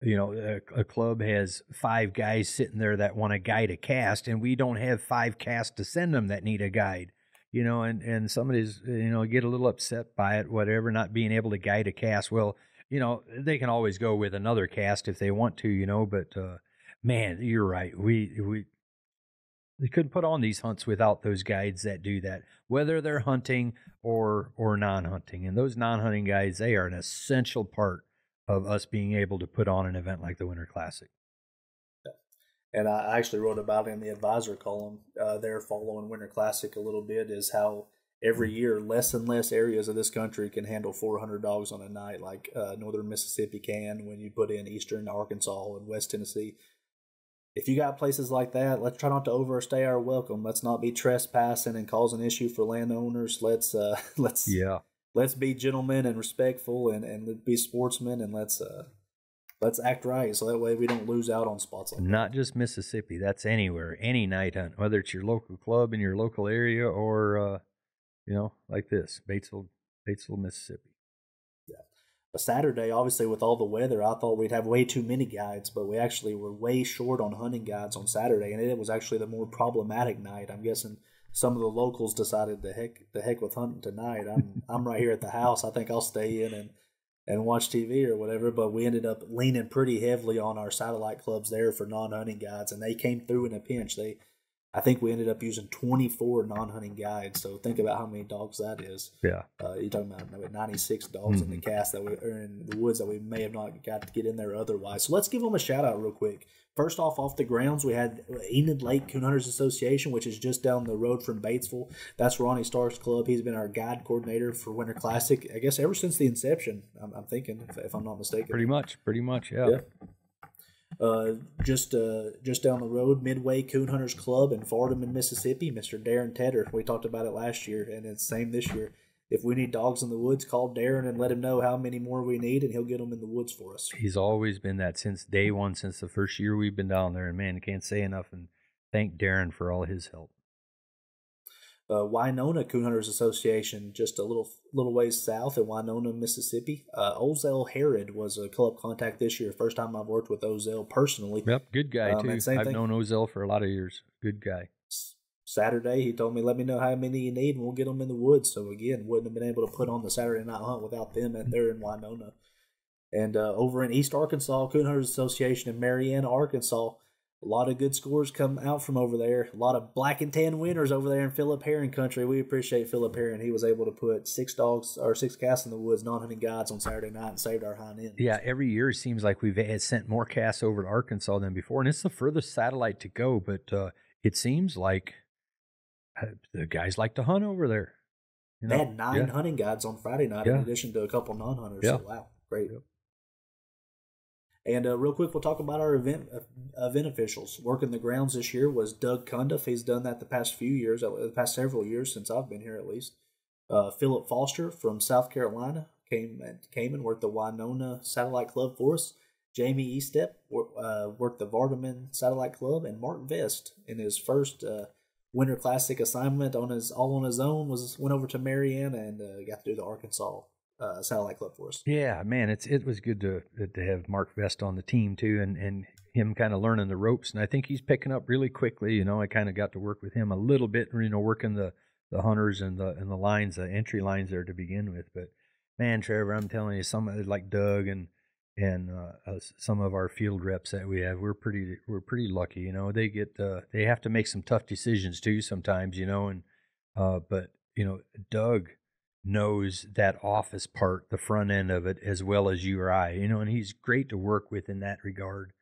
a club has 5 guys sitting there that want a guide to cast, and we don't have 5 casts to send them that need a guide, and somebody's, get a little upset by it, whatever, not being able to guide a cast. Well, they can always go with another cast if they want to, but man, you're right. We couldn't put on these hunts without those guides that do that, whether they're hunting or non-hunting. And those non-hunting guides, they are an essential part of us being able to put on an event like the Winter Classic. And I actually wrote about it in the advisor column there following Winter Classic a little bit, is how every year less and less areas of this country can handle 400 dogs on a night, like northern Mississippi can when you put in eastern Arkansas and West Tennessee. If you got places like that, let's try not to overstay our welcome. Let's not be trespassing and cause an issue for landowners. Let's be gentlemen and respectful and be sportsmen, and let's act right, so that way we don't lose out on spots like that. Not just Mississippi. That's anywhere, any night hunt, whether it's your local club in your local area or, like this, Batesville, Mississippi. Yeah. A Saturday, obviously, with all the weather, I thought we'd have way too many guides, but we actually were way short on hunting guides on Saturday, and it was actually the more problematic night. I'm guessing some of the locals decided the heck with hunting tonight. I'm right here at the house. I think I'll stay in and watch TV or whatever, but we ended up leaning pretty heavily on our satellite clubs there for non-hunting guides, and they came through in a pinch. I think we ended up using 24 non-hunting guides, so think about how many dogs that is. Yeah. You're talking about 96 dogs in the cast or in the woods that we may have not got to get in there otherwise. So let's give them a shout-out real quick. First off the grounds, we had Enid Lake Coon Hunters Association, which is just down the road from Batesville. That's Ronnie Stark's club. He's been our guide coordinator for Winter Classic, I guess, ever since the inception, I'm thinking, if I'm not mistaken. Pretty much, yeah. Just down the road, Midway Coon Hunters Club in Fordham, Mississippi. Mr. Darren Tedder, we talked about it last year, and it's the same this year, if we need dogs in the woods, call Darren and let him know how many more we need, and he'll get them in the woods for us. He's always been that since day one, since the first year we've been down there. And man, I can't say enough and thank Darren for all his help. Winona Coon Hunters Association, just a little ways south in Winona, Mississippi. Ozell Herod was a club contact this year. First time I've worked with Ozell personally. Yep, good guy too. I've thing. known Ozell for a lot of years. Good guy. Saturday, he told me, let me know how many you need, and we'll get them in the woods. So again, wouldn't have been able to put on the Saturday night hunt without them there in Winona. And over in East Arkansas, Coon Hunters Association in Marianna, Arkansas, a lot of good scores come out from over there. A lot of black and tan winners over there in Philip Herring country. We appreciate Philip Herring. He was able to put 6 casts in the woods, non-hunting guides on Saturday night, and saved our hind end. Yeah, every year it seems like we've sent more casts over to Arkansas than before, and it's the furthest satellite to go. But it seems like the guys like to hunt over there. You know? They had 9 hunting guides on Friday night in addition to a couple non-hunters. Yeah. So, wow, great. Yeah. And real quick, we'll talk about our event officials. Working the grounds this year was Doug Cundiff. He's done that the past few years, the past several years since I've been here at least. Philip Foster from South Carolina came and worked the Winona Satellite Club for us. Jamie Eastep worked the Vardaman Satellite Club, and Mark Vest in his first Winter Classic assignment on his own went over to Marianna and got to do the Arkansas Satellite Club for us. Yeah, man, it was good to have Mark Vest on the team too, and him kind of learning the ropes. And I think he's picking up really quickly. You know, I kind of got to work with him a little bit, you know, working the hunters and the lines, the entry lines there to begin with. But man, Trevor, I'm telling you, some like Doug and some of our field reps that we have, we're pretty lucky. You know, they have to make some tough decisions too sometimes. You know, and but you know, Doug knows that office part, the front end of it, as well as you or I, you know, and he's great to work with in that regard.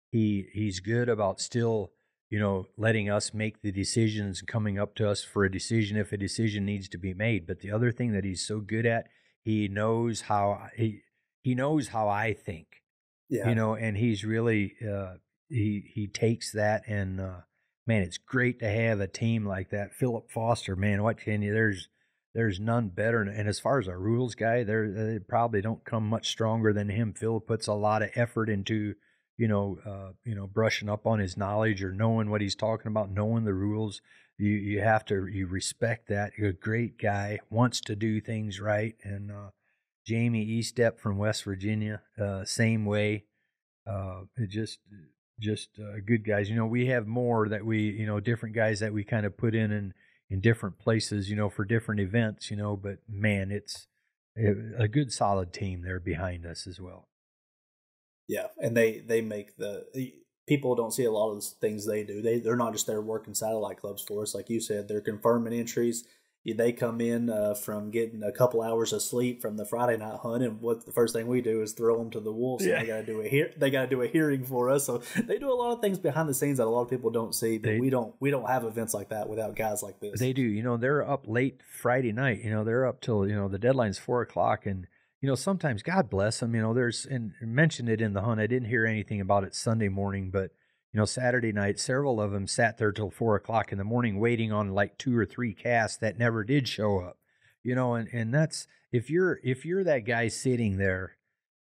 He's good about still, you know, letting us make the decisions and coming up to us for a decision if a decision needs to be made. But the other thing that he's so good at, he knows how I think, you know, and he's really, he takes that and, man, it's great to have a team like that. Philip Foster, man, what can you, there's none better. And as far as our rules guy, they probably don't come much stronger than him. Phil puts a lot of effort into, brushing up on his knowledge or knowing what he's talking about, knowing the rules. You respect that. You're a great guy, wants to do things right. And Jamie Eastep from West Virginia, same way. Just good guys. You know, we have more that different guys that we kind of put in different places, you know, for different events, you know, but man, it's a good solid team there behind us as well. Yeah. And they make people don't see a lot of the things they do. They're not just there working satellite clubs for us. Like you said, they're confirming entries. They come in from getting a couple hours of sleep from the Friday night hunt, and what the first thing we do is throw them to the wolves. Yeah. And they got to do a hearing for us. So they do a lot of things behind the scenes that a lot of people don't see. But we don't have events like that without guys like this. They do. You know, they're up late Friday night. You know, they're up till the deadline's 4:00, and you know sometimes God bless them. You know, and mentioned it in the hunt. I didn't hear anything about it Sunday morning, but. You know, Saturday night, several of them sat there till 4:00 in the morning waiting on like 2 or 3 casts that never did show up. You know, and that's if you're that guy sitting there,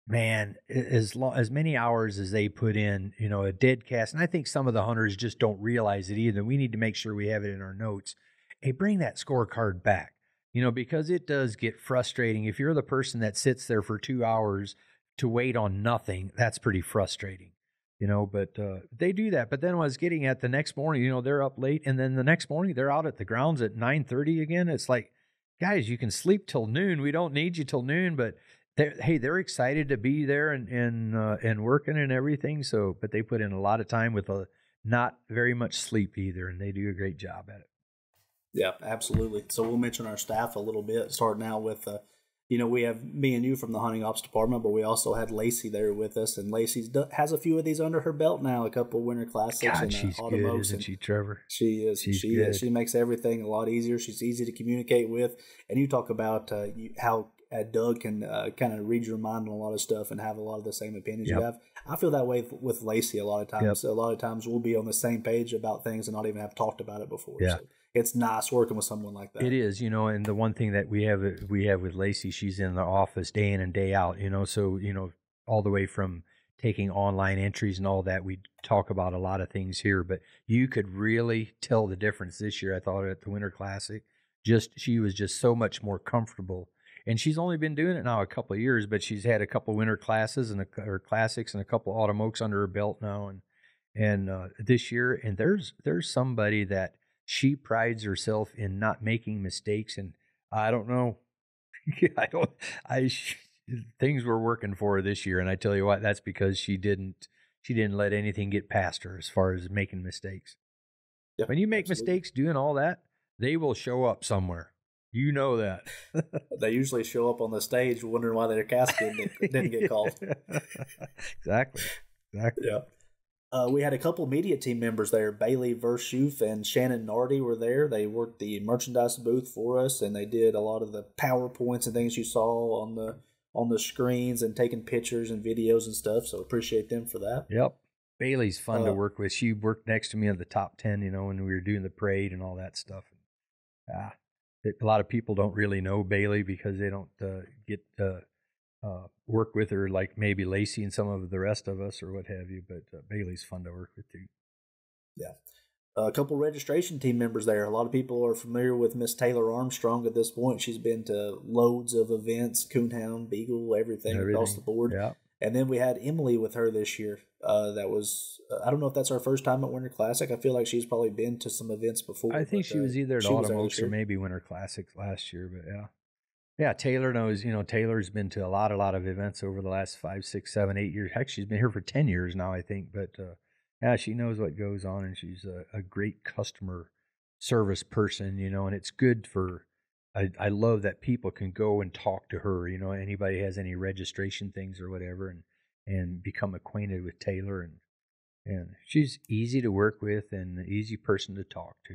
man, as many hours as they put in, you know, a dead cast, and I think some of the hunters just don't realize it either. We need to make sure we have it in our notes. Hey, bring that scorecard back, you know, because it does get frustrating. If you're the person that sits there for 2 hours to wait on nothing, that's pretty frustrating. You know, but they do that. But then I was getting at the next morning, you know, they're up late. And then the next morning, they're out at the grounds at 9:30 again. It's like, guys, you can sleep till noon. We don't need you till noon. But they're excited to be there and working and everything. So, but they put in a lot of time with not very much sleep either. And they do a great job at it. Yeah, absolutely. So we'll mention our staff a little bit, starting out with we have me and you from the hunting ops department, but we also had Lacey there with us, and Lacey has a few of these under her belt now, a couple of winter classics. God, she's good, isn't she, Trevor? She is. She is. She makes everything a lot easier. She's easy to communicate with, and you talk about how Doug can kind of read your mind on a lot of stuff and have a lot of the same opinions you have. I feel that way with Lacey a lot of times. A lot of times we'll be on the same page about things and not even have talked about it before. Yeah. So it's nice working with someone like that. It is, and the one thing that we have with Lacey, she's in the office day in and day out, so all the way from taking online entries and all that. We talk about a lot of things here, but you could really tell the difference this year. I thought at the Winter Classic, she was just so much more comfortable. And she's only been doing it now a couple of years, but she's had a couple winter classes or classics and a couple autumn oaks under her belt now, and this year. And there's somebody that she prides herself in not making mistakes. And I don't know, things were working for her this year, and I tell you what, that's because she didn't let anything get past her as far as making mistakes. Yep, when you make absolutely. mistakes doing all that, they will show up somewhere. You know that. They usually show up on the stage wondering why their casket didn't get called. Exactly. Yeah. We had a couple media team members there. Bailey Vershoof and Shannon Nardi were there. They worked the merchandise booth for us, and they did a lot of the PowerPoints and things you saw on the screens and taking pictures and videos and stuff. So appreciate them for that. Yep. Bailey's fun to work with. She worked next to me on the top 10, when we were doing the parade and all that stuff. A lot of people don't really know Bailey because they don't get work with her like maybe Lacey and some of the rest of us or what have you. But Bailey's fun to work with too. Yeah. A couple registration team members there. A lot of people are familiar with Miss Taylor Armstrong at this point. She's been to loads of events, Coonhound, Beagle, everything across the board. Yeah. And then we had Emily with her this year. That was, I don't know if that's our first time at Winter Classic. I feel like she's probably been to some events before. I think she was either at Autumn Oaks or maybe Winter Classics last year, but yeah. Yeah, Taylor knows, Taylor's been to a lot of events over the last 5, 6, 7, 8 years. Heck, she's been here for 10 years now, I think. But yeah, she knows what goes on, and she's a great customer service person, and it's good for, I love that people can go and talk to her, anybody has any registration things or whatever, and become acquainted with Taylor. And she's easy to work with and an easy person to talk to.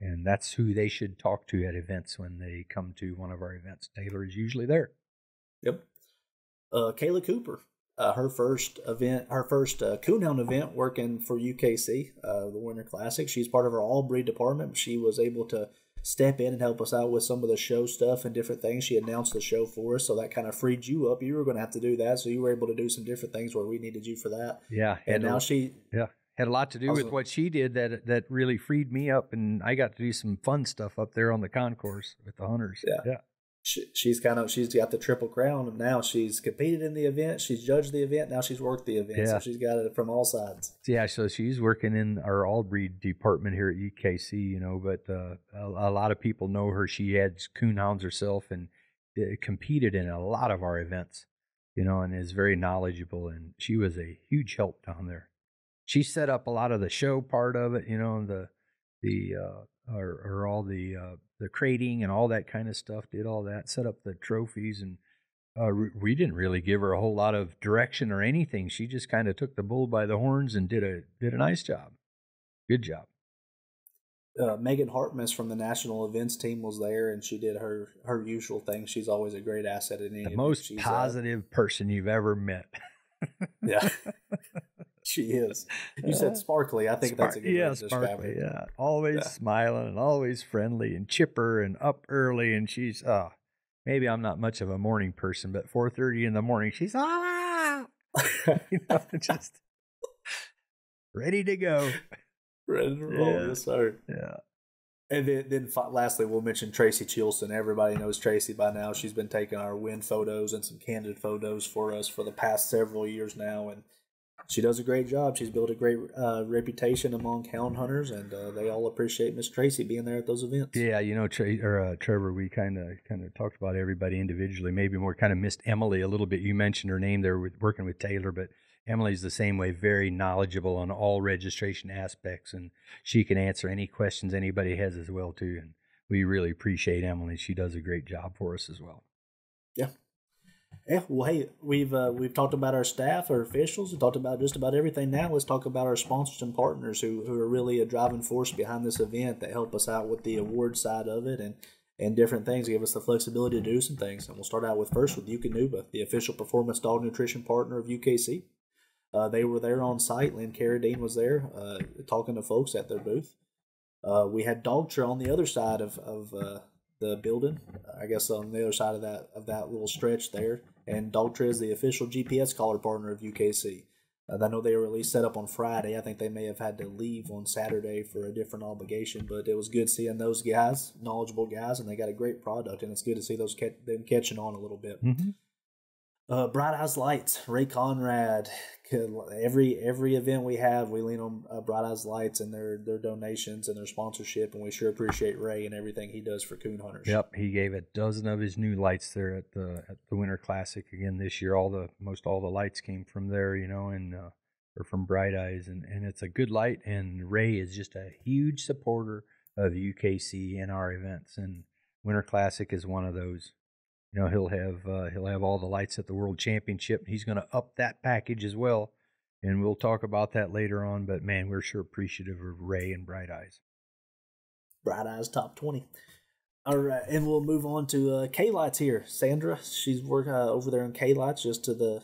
And that's who they should talk to at events when they come to one of our events. Taylor is usually there. Yep. Kayla Cooper, her first Coonhound event working for UKC, the Winter Classic. She's part of our all breed department. She was able to step in and help us out with some of the show stuff and different things. She announced the show for us, so that kind of freed you up. You were going to have to do that, so you were able to do some different things where we needed you for that. Yeah. And now had a lot to do with what she did that really freed me up, and I got to do some fun stuff up there on the concourse with the hunters. Yeah. She's got the Triple Crown, and now she's competed in the event, she's judged the event, now she's worked the event, so she's got it from all sides. Yeah, so she's working in our all breed department here at UKC, but a lot of people know her. She had coonhounds herself and competed in a lot of our events, and is very knowledgeable, and she was a huge help down there. She set up a lot of the show part of it, all the crating and all that kind of stuff. Did all that, set up the trophies, and we didn't really give her a whole lot of direction or anything. She just kind of took the bull by the horns and did a nice job. Good job. Megan Hartmus from the national events team was there, and she did her usual thing. She's always a great asset in any. The most positive person you've ever met. Yeah. She is. You said sparkly. I think that's a good way to describe her. Yeah, always smiling and always friendly and chipper and up early. And she's maybe I'm not much of a morning person, but 4:30 in the morning, she's just ready to go, ready to roll. Yes, sir. Yeah. And then lastly, we'll mention Tracy Chilson. Everybody knows Tracy by now. She's been taking our win photos and some candid photos for us for the past several years now, and she does a great job. She's built a great reputation among hound hunters, and they all appreciate Miss Tracy being there at those events. Yeah, Trevor, we kind of talked about everybody individually. Maybe more kind of missed Emily a little bit. You mentioned her name there with working with Taylor, but Emily's the same way, very knowledgeable on all registration aspects, and she can answer any questions anybody has as well too. And we really appreciate Emily. She does a great job for us as well. Yeah. Yeah, well, hey, we've talked about our staff, our officials. We talked about just about everything. Now let's talk about our sponsors and partners who are really a driving force behind this event that help us out with the award side of it and different things, give us the flexibility to do some things. And we'll start out with Eukanuba, the official performance dog nutrition partner of UKC. They were there on site. Lynn Carradine was there talking to folks at their booth. We had Dog Trail on the other side of the building, I guess on the other side of that little stretch there. And Dog Trail is the official GPS collar partner of UKC. I know they were at least set up on Friday. I think they may have had to leave on Saturday for a different obligation, but it was good seeing those guys, knowledgeable guys, and they got a great product, and it's good to see them catching on a little bit. Mm-hmm. Bright Eyes Lights, Ray Conrad. Every event we have, we lean on Bright Eyes Lights and their donations and their sponsorship, and we sure appreciate Ray and everything he does for coon hunters. Yep, he gave a dozen of his new lights there at the Winter Classic again this year. Most all the lights came from there, and or from Bright Eyes, and it's a good light. And Ray is just a huge supporter of UKC and our events, and Winter Classic is one of those. He'll have all the lights at the World Championship. He's going to up that package as well, and we'll talk about that later on. But man, we're sure appreciative of Ray and Bright Eyes. Bright Eyes top 20. All right, and we'll move on to K-Lights here. Sandra, she's working over there in K-Lights, just to the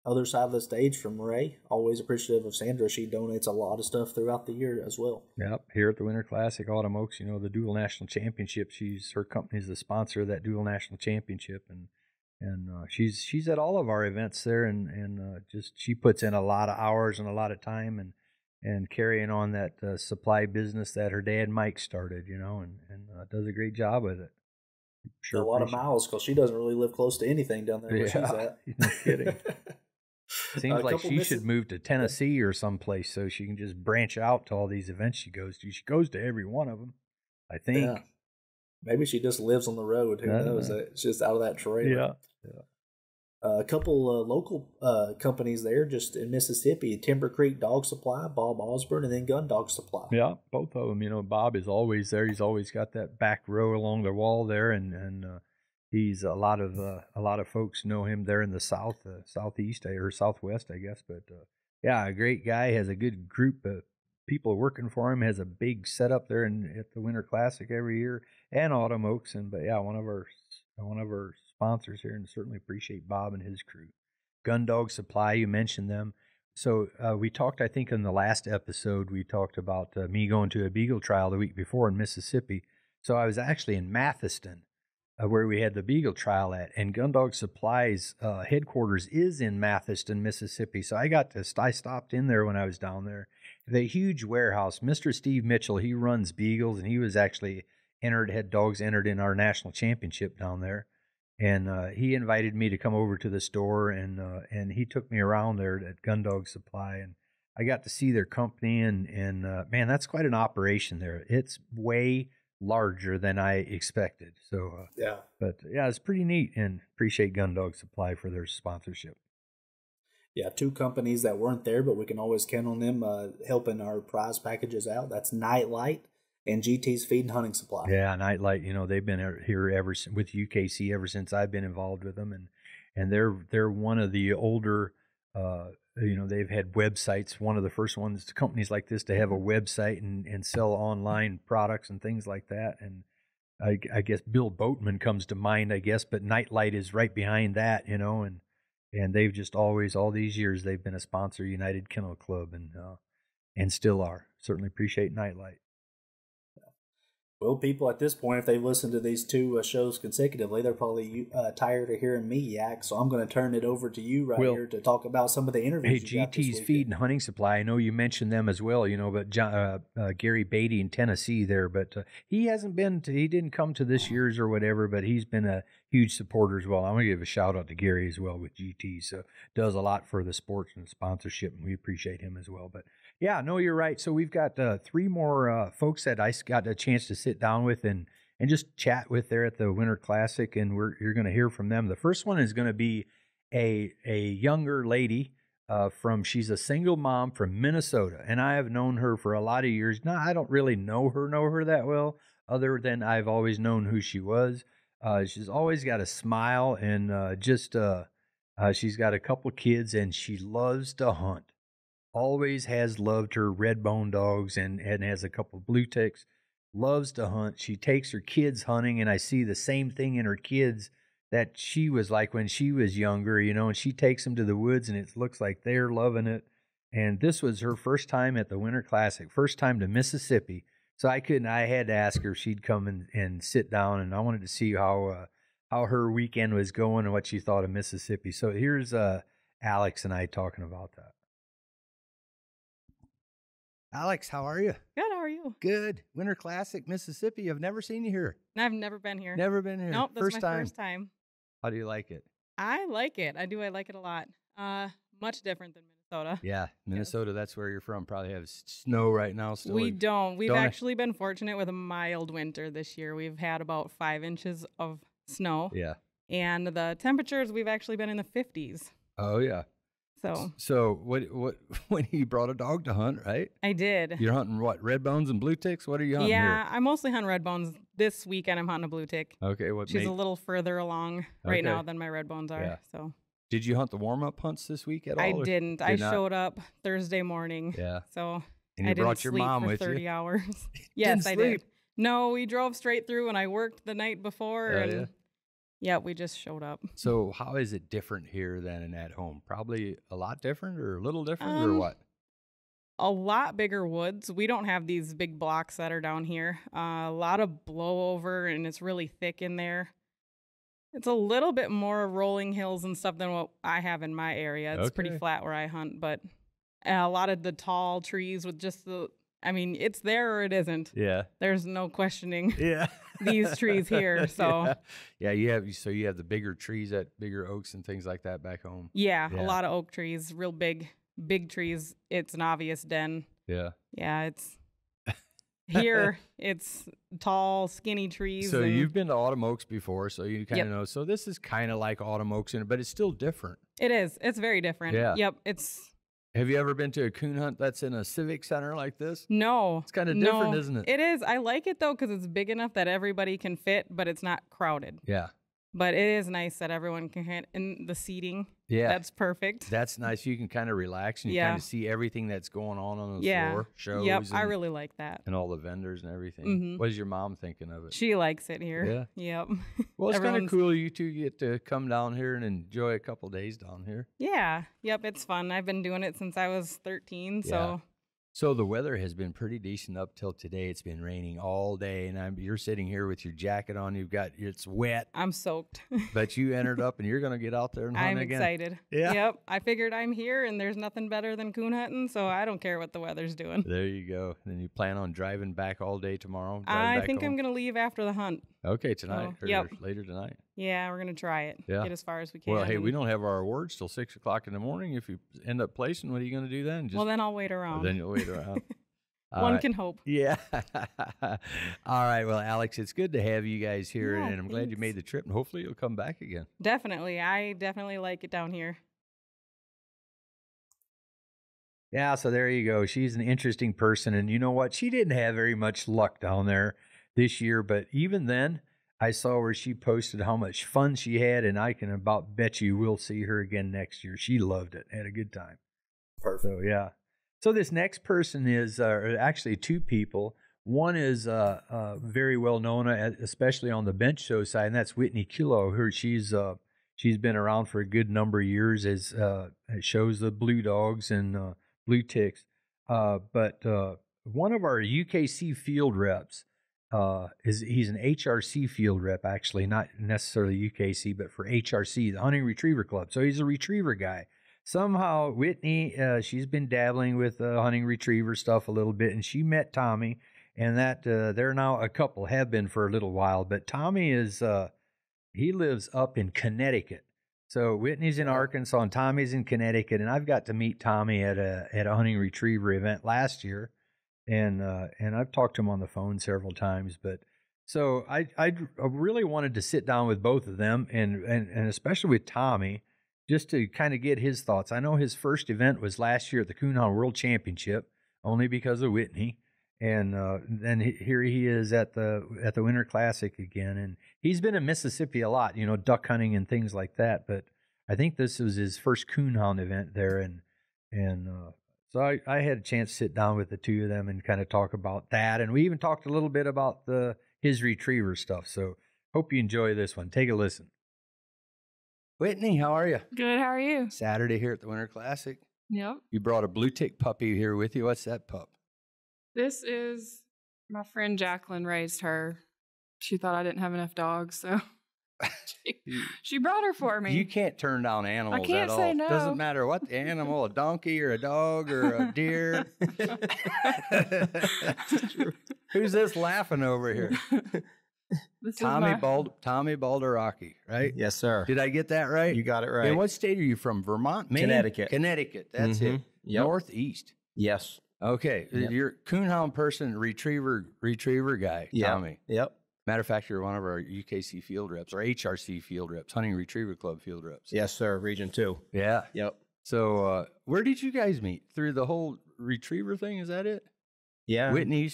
other side of the stage from Ray. Always appreciative of Sandra. She donates a lot of stuff throughout the year as well. Yep, here at the Winter Classic, Autumn Oaks, the Dual National Championship. Her company's the sponsor of that Dual National Championship, and she's at all of our events there, and just she puts in a lot of hours and a lot of time, and carrying on that supply business that her dad Mike started, and does a great job with it. Sure, a lot of miles because she doesn't really live close to anything down there where she's at. No kidding. Seems like she should move to Tennessee or someplace so she can just branch out to all these events she goes to. She goes to every one of them, I think. Yeah. Maybe she just lives on the road. Who knows? It's just out of that trailer. Yeah. A couple local companies there just in Mississippi, Timber Creek Dog Supply, Bob Osborne, and then Gun Dog Supply. Yeah, both of them. Bob is always there. He's always got that back row along the wall there, and he's a lot of folks know him there in the southeast or southwest, I guess. But yeah, a great guy. Has a good group of people working for him. Has a big setup there at the Winter Classic every year, and Autumn Oaks. But yeah, one of our sponsors here, and certainly appreciate Bob and his crew. Gun Dog Supply, you mentioned them. So we talked, I think, in the last episode, we talked about me going to a beagle trial the week before in Mississippi. So I was actually in Mathiston, where we had the beagle trial at, and Gun Dog Supply's headquarters is in Mathiston, Mississippi. So I stopped in there when I was down there. The huge warehouse. Mr. Steve Mitchell, he runs beagles, and he was actually had dogs entered in our national championship down there. And he invited me to come over to the store, and he took me around there at Gun Dog Supply, and I got to see their company, and man, that's quite an operation there. It's way larger than I expected. So yeah, but yeah, it's pretty neat, and appreciate Gun Dog Supply for their sponsorship. Yeah, two companies that weren't there, but we can always count on them helping our prize packages out. That's Nightlight and GT's Feed and Hunting Supply. Yeah, Nightlight, they've been here with UKC ever since I've been involved with them, and they're one of the older, they've had websites, one of the first ones, companies like this, to have a website and sell online products and things like that. And I guess Bill Boatman comes to mind, I guess, but Nightlight is right behind that, and they've just always, all these years, they've been a sponsor of United Kennel Club, and still are. Certainly appreciate Nightlight. Well, people at this point, if they've listened to these two shows consecutively, they're probably tired of hearing me yak. So I'm going to turn it over to you here to talk about some of the interviews. Hey, GT's Feed and Hunting Supply. I know you mentioned them as well, but Gary Beatty in Tennessee there, but he didn't come to this year's or whatever, but he's been a huge supporter as well. I'm going to give a shout out to Gary as well with GT. So does a lot for the sports and sponsorship, and we appreciate him as well. But yeah, no, you're right. So we've got three more folks that I got a chance to sit down with and just chat with there at the Winter Classic, and you're going to hear from them. The first one is going to be a younger lady she's a single mom from Minnesota, and I have known her for a lot of years. Now, I don't really know her that well, other than I've always known who she was. She's always got a smile, and she's got a couple kids, and she loves to hunt. Always has loved her red bone dogs and has a couple blue ticks. Loves to hunt. She takes her kids hunting, and I see the same thing in her kids that she was like when she was younger, and she takes them to the woods, and it looks like they're loving it. And this was her first time at the Winter Classic, first time to Mississippi. So I couldn't. I had to ask her if she'd come and sit down, and I wanted to see how her weekend was going and what she thought of Mississippi. So here's Alex and I talking about that. Alex, how are you? Good, how are you? Good. Winter Classic, Mississippi. I've never seen you here. I've never been here. Never been here. Nope, this is my first time. How do you like it? I like it. I do. I like it a lot. Much different than Minnesota. Yeah, Minnesota, That's where you're from. Probably have snow right now still. We don't. We've actually been fortunate with a mild winter this year. We've had about 5 inches of snow. Yeah. And the temperatures, we've actually been in the 50s. Oh, yeah. So what when you brought a dog to hunt, right? I did. You're hunting what, red bones and blue ticks? What are you hunting Yeah, here? I mostly hunt red bones. This weekend I'm hunting a blue tick. Okay, She's a little further along right now Okay. than my red bones are. Yeah. So Did you hunt the warm-up hunts this week at all? I or didn't. did I not? showed up Thursday morning. Yeah. So And I you didn't brought your sleep mom for with 30 you? hours. Yes, I sleep? did. No, we drove straight through and I worked the night before and yeah, we just showed up. So how is it different here than at home? Probably a lot different or a little different or what? A lot bigger woods. We don't have these big blocks that are down here. A lot of blowover and it's really thick in there. It's a little bit more rolling hills and stuff than what I have in my area. It's pretty flat where I hunt, but a lot of the tall trees with just it's there or it isn't. Yeah. There's no questioning Yeah. these trees here. So yeah, you have the bigger trees, bigger oaks and things like that back home. yeah, a lot of oak trees, real big trees. It's an obvious den. Yeah. Yeah, it's here. It's tall, skinny trees. So you've been to autumn oaks before, so you kind of Yep. know. So this is kind of like autumn oaks, but it's still different. It is. It's very different. Yeah. Yep. Have you ever been to a coon hunt that's in a civic center like this? No. It's kind of different, isn't it? It is. I like it though because it's big enough that everybody can fit, but it's not crowded. Yeah. But it is nice that everyone can hit in the seating. Yeah. That's perfect. That's nice. You can kind of relax and you kind of see everything that's going on the floor, shows. Yep. I really like that. And all the vendors and everything. Mhm. What is your mom thinking of it? She likes it here. Yeah. Yep. Well, it's kind of Everyone's- cool you two get to come down here and enjoy a couple days down here. Yeah. Yep. It's fun. I've been doing it since I was 13. So So the weather has been pretty decent up till today. It's been raining all day, and you're sitting here with your jacket on. It's wet, I'm soaked. but you entered up, and you're going to get out there and hunt I'm again. excited. Yeah. Yep. I figured I'm here and there's nothing better than coon hunting, so I don't care what the weather's doing. There you go. And you plan on driving back all day tomorrow? I think I'm going to leave after the hunt. Okay, tonight So, or yep. later tonight. Yeah, we're going to try it. Yeah. Get as far as we can. Well, hey, and- we don't have our awards till 6 o'clock in the morning. If you end up placing, what are you going to do then? Well, then I'll wait around. Then you'll wait around. All One right. can hope. Yeah. All right. Well, Alex, it's good to have you guys here, Yeah, and I'm glad you thanks. made the trip, and hopefully you'll come back again. Definitely. I definitely like it down here. Yeah, so there you go. She's an interesting person, and you know what? She didn't have very much luck down there this year, but even then, I saw where she posted how much fun she had, and I can about bet you we'll see her again next year. She loved it, had a good time. Perfect. So, yeah. So this next person is actually two people. One is very well known, especially on the bench show side, and that's Whitney Kilo. She's been around for a good number of years as it shows the blue dogs and blue ticks. But one of our UKC field reps he's an HRC field rep, actually, not necessarily UKC, but for HRC, the Hunting Retriever Club. So he's a retriever guy. Somehow, Whitney, she's been dabbling with hunting retriever stuff a little bit, and she met Tommy, and that they're now a couple, have been for a little while. But Tommy he lives up in Connecticut. So Whitney's in Arkansas, and Tommy's in Connecticut, and I've got to meet Tommy at a hunting retriever event last year, and I've talked to him on the phone several times. But so I really wanted to sit down with both of them, and especially with Tommy, just to kind of get his thoughts. I know his first event was last year at the Coonhound World Championship, only because of Whitney. And then here he is at the Winter Classic again. And he's been in Mississippi a lot, duck hunting and things like that. But I think this was his first coonhound event there. And so I had a chance to sit down with the two of them and kind of talk about that. And we even talked a little bit about his retriever stuff. So hope you enjoy this one. Take a listen. Whitney, how are you? Good, how are you? Saturday here at the Winter Classic. Yep. You brought a blue tick puppy here with you. What's that pup? This is My friend Jacqueline raised her. She thought I didn't have enough dogs, so she brought her for me. You can't turn down animals can't at all. say no. Doesn't matter what the animal, a donkey or a dog or a deer. Who's this laughing over here? This is Tommy my- Balderaki, right? Yes, sir. Did I get that right? You got it right. And what state are you from? Vermont? Maine? Connecticut. Connecticut. That's it. Mhm. Yep. Northeast. Yes. Okay. Yep. You're a coonhound person, retriever guy, Yep. Tommy. Yep. Matter of fact, you're one of our UKC field reps or HRC field reps, Hunting Retriever Club field reps. Yes, sir. Region 2. Yeah. Yep. So where did you guys meet? Through the whole retriever thing? Is that it? Yeah. Whitney, you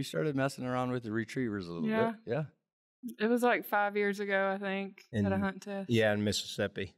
started messing around with the retrievers a little Yeah. bit. Yeah. It was like 5 years ago, I think, at a And- hunt test. Yeah, in Mississippi.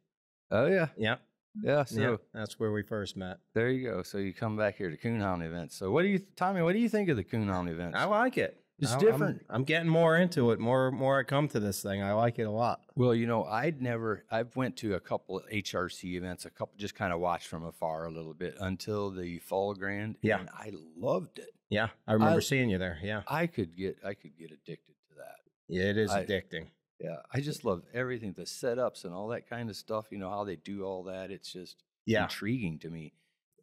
Oh yeah. Yep. Yeah. So Yep. That's where we first met. there you go. So you come back here to coonhound events. So Tommy, what do you think of the coonhound events? I like it. It's I'm- different. I'm getting more into it. More I come to this thing. I like it a lot. Well, I've went to a couple of HRC events, just kind of watched from afar a little bit until the Fall Grand. Yeah. And I loved it. Yeah. I remember seeing you there. Yeah. I could get addicted to that. Yeah, it is I- addicting. Yeah. I just love everything, the setups and all that kind of stuff, how they do all that. It's just Yeah. intriguing to me.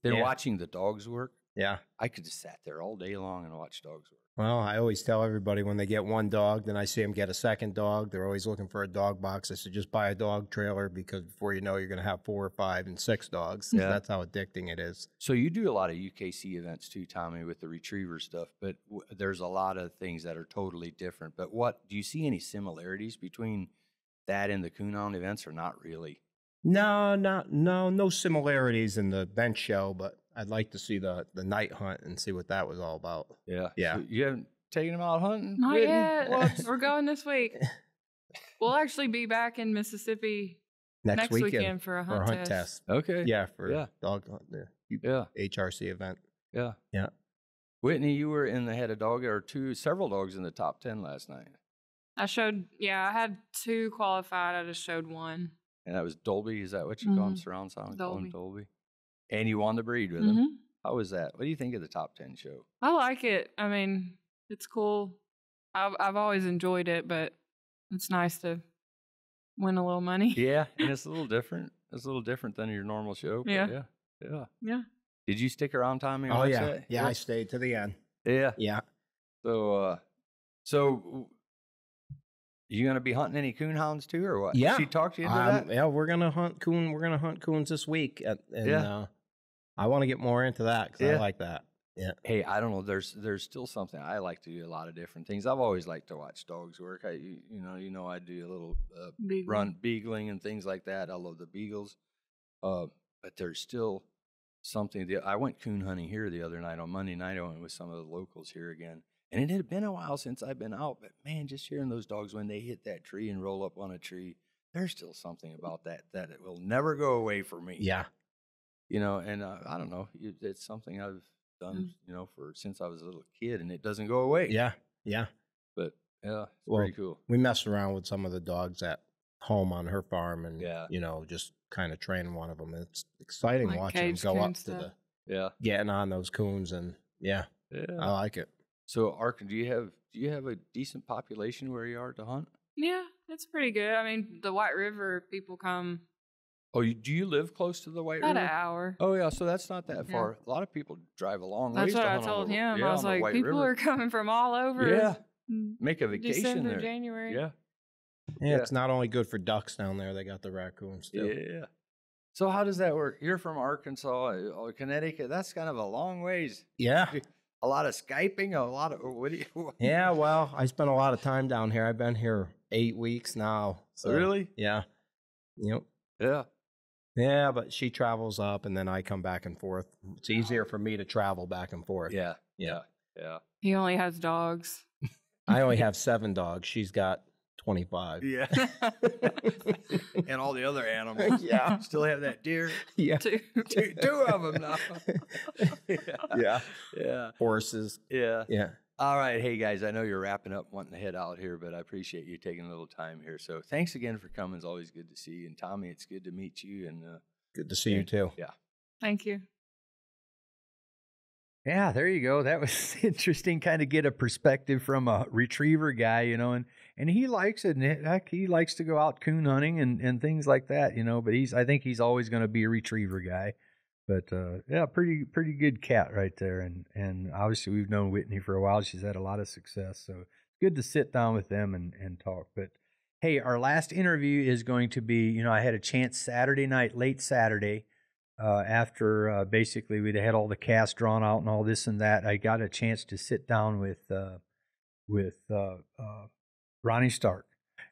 They're Yeah. watching the dogs work. Yeah. I could just sat there all day long and watch dogs work. Well, I always tell everybody when they get one dog, then I see them get a second dog. They're always looking for a dog box. I said, just buy a dog trailer because before you know, you're going to have 4 or 5 and 6 dogs. Yeah. That's how addicting it is. So you do a lot of UKC events too, Tommy, with the retriever stuff, but there's a lot of things that are totally different. But do you see any similarities between that and the coonhound events or not really? No similarities in the bench show, but I'd like to see the night hunt and see what that was all about. Yeah. Yeah. So you haven't taken them out hunting? Not Whitney? yet. What? We're going this week. We'll actually be back in Mississippi next weekend for a hunt test. Okay. Yeah, for Yeah. dog hunt, the Yeah. HRC event. Yeah. Yeah. Whitney, you were in the head of dog or several dogs in the top 10 last night. I had 2 qualified. I just showed 1. And that was Dolby. Is that what you call him? Mhm. Surround sound? Call him Dolby. Dolby. And you won the breed with him. Mhm. How was that? What do you think of the top 10 show? I like it. I mean, it's cool. I've always enjoyed it, but it's nice to win a little money. Yeah. And it's a little different. It's a little different than your normal show. But Yeah. Yeah. Yeah. Yeah. Did you stick around, Tommy? and Oh, watch yeah. that? Yeah, I stayed to the end. Yeah. Yeah. So you going to be hunting any coonhounds too or what? Yeah. She talked you into that? Yeah, we're gonna hunt coon. We're gonna hunt coons this week, and I want to get more into that because Yeah. I like that. Yeah. Hey, I don't know. There's still something I like to do. A lot of different things. I've always liked to watch dogs work. I do a little Beagle. beagling and things like that. I love the beagles, but there's still something. I went coon hunting here the other night on Monday night. I went with some of the locals here again, and it had been a while since I've been out. But man, just hearing those dogs when they hit that tree and roll up on a tree, there's still something about that it will never go away for me. Yeah. And I don't know. It's something I've done, since I was a little kid, and it doesn't go away. Yeah. Yeah. But yeah, it's Well, pretty cool. We messed around with some of the dogs at home on her farm, and Yeah. just kind of train one of them. It's exciting Like watching them cage go coon up to stuff. Yeah, getting on those coons, and I yeah. like it. So, Ark, do you have a decent population where you are to hunt? Yeah, it's pretty good. I mean, the White River people come Oh, do you live close to the White about River? an hour. Oh yeah, so that's not that Yeah. far. A lot of people drive a long That's ways what to I hunt on told the- him. yeah, I was on the like, White people River. are coming from all over. Yeah. in Make a vacation December, there. January. Yeah, Yeah, it's not only good for ducks down there. They got the raccoons too. yeah. So how does that work? You're from Arkansas or Connecticut. That's kind of a long ways. Yeah. A lot of Skyping, a lot of what do you? Yeah, well, I spent a lot of time down here. I've been here 8 weeks now. So, Really? Yeah. Yep. Yeah. Yeah, but she travels up, and then I come back and forth. It's easier for me to travel back and forth. Yeah. Yeah. Yeah. He only has dogs. I only have 7 dogs. She's got 25. Yeah. And all the other animals. Yeah. Still have that deer. Yeah. Two of them now. Yeah. Yeah. Horses. Yeah. Yeah. All right. Hey, guys, I know you're wrapping up, wanting to head out here, but I appreciate you taking a little time here. So thanks again for coming. It's always good to see you. And Tommy, it's good to meet you. And Good to see you too. yeah. Thank you. Yeah, there you go. That was interesting. Kind of get a perspective from a retriever guy, and he likes it. And heck, he likes to go out coon hunting and things like that, But I think he's always going to be a retriever guy. But yeah, pretty good cat right there. And obviously we've known Whitney for a while. She's had a lot of success, so it's good to sit down with them and talk. But hey, our last interview is going to be, I had a chance Saturday night, late Saturday. After basically we'd had all the cast drawn out and all this and that, I got a chance to sit down with Ronnie Stark.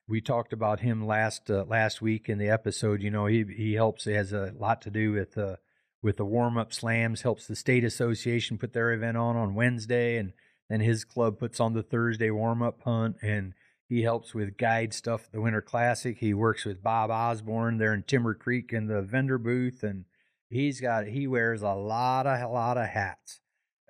We talked about him last week in the episode. He helps. He has a lot to do with the warm up slams. Helps the state association put their event on Wednesday, and then his club puts on the Thursday warm up hunt. And he helps with guide stuff at the Winter Classic. He works with Bob Osborne there in Timber Creek in the vendor booth, and he wears a lot of hats.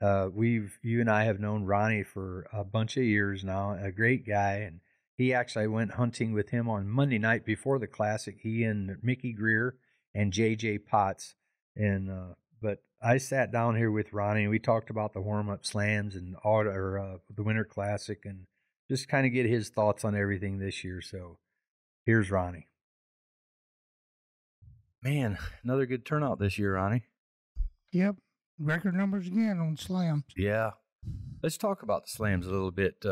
You and I have known Ronnie for a bunch of years now, a great guy. And he actually, I went hunting with him on Monday night before the Classic, he and Mickey Greer and JJ Potts. And, but I sat down here with Ronnie and we talked about the warm up slams and the Winter Classic and just kind of get his thoughts on everything this year. So here's Ronnie. Man, another good turnout this year, Ronnie. Yep. Record numbers again on slams. Yeah. Let's talk about the slams a little bit.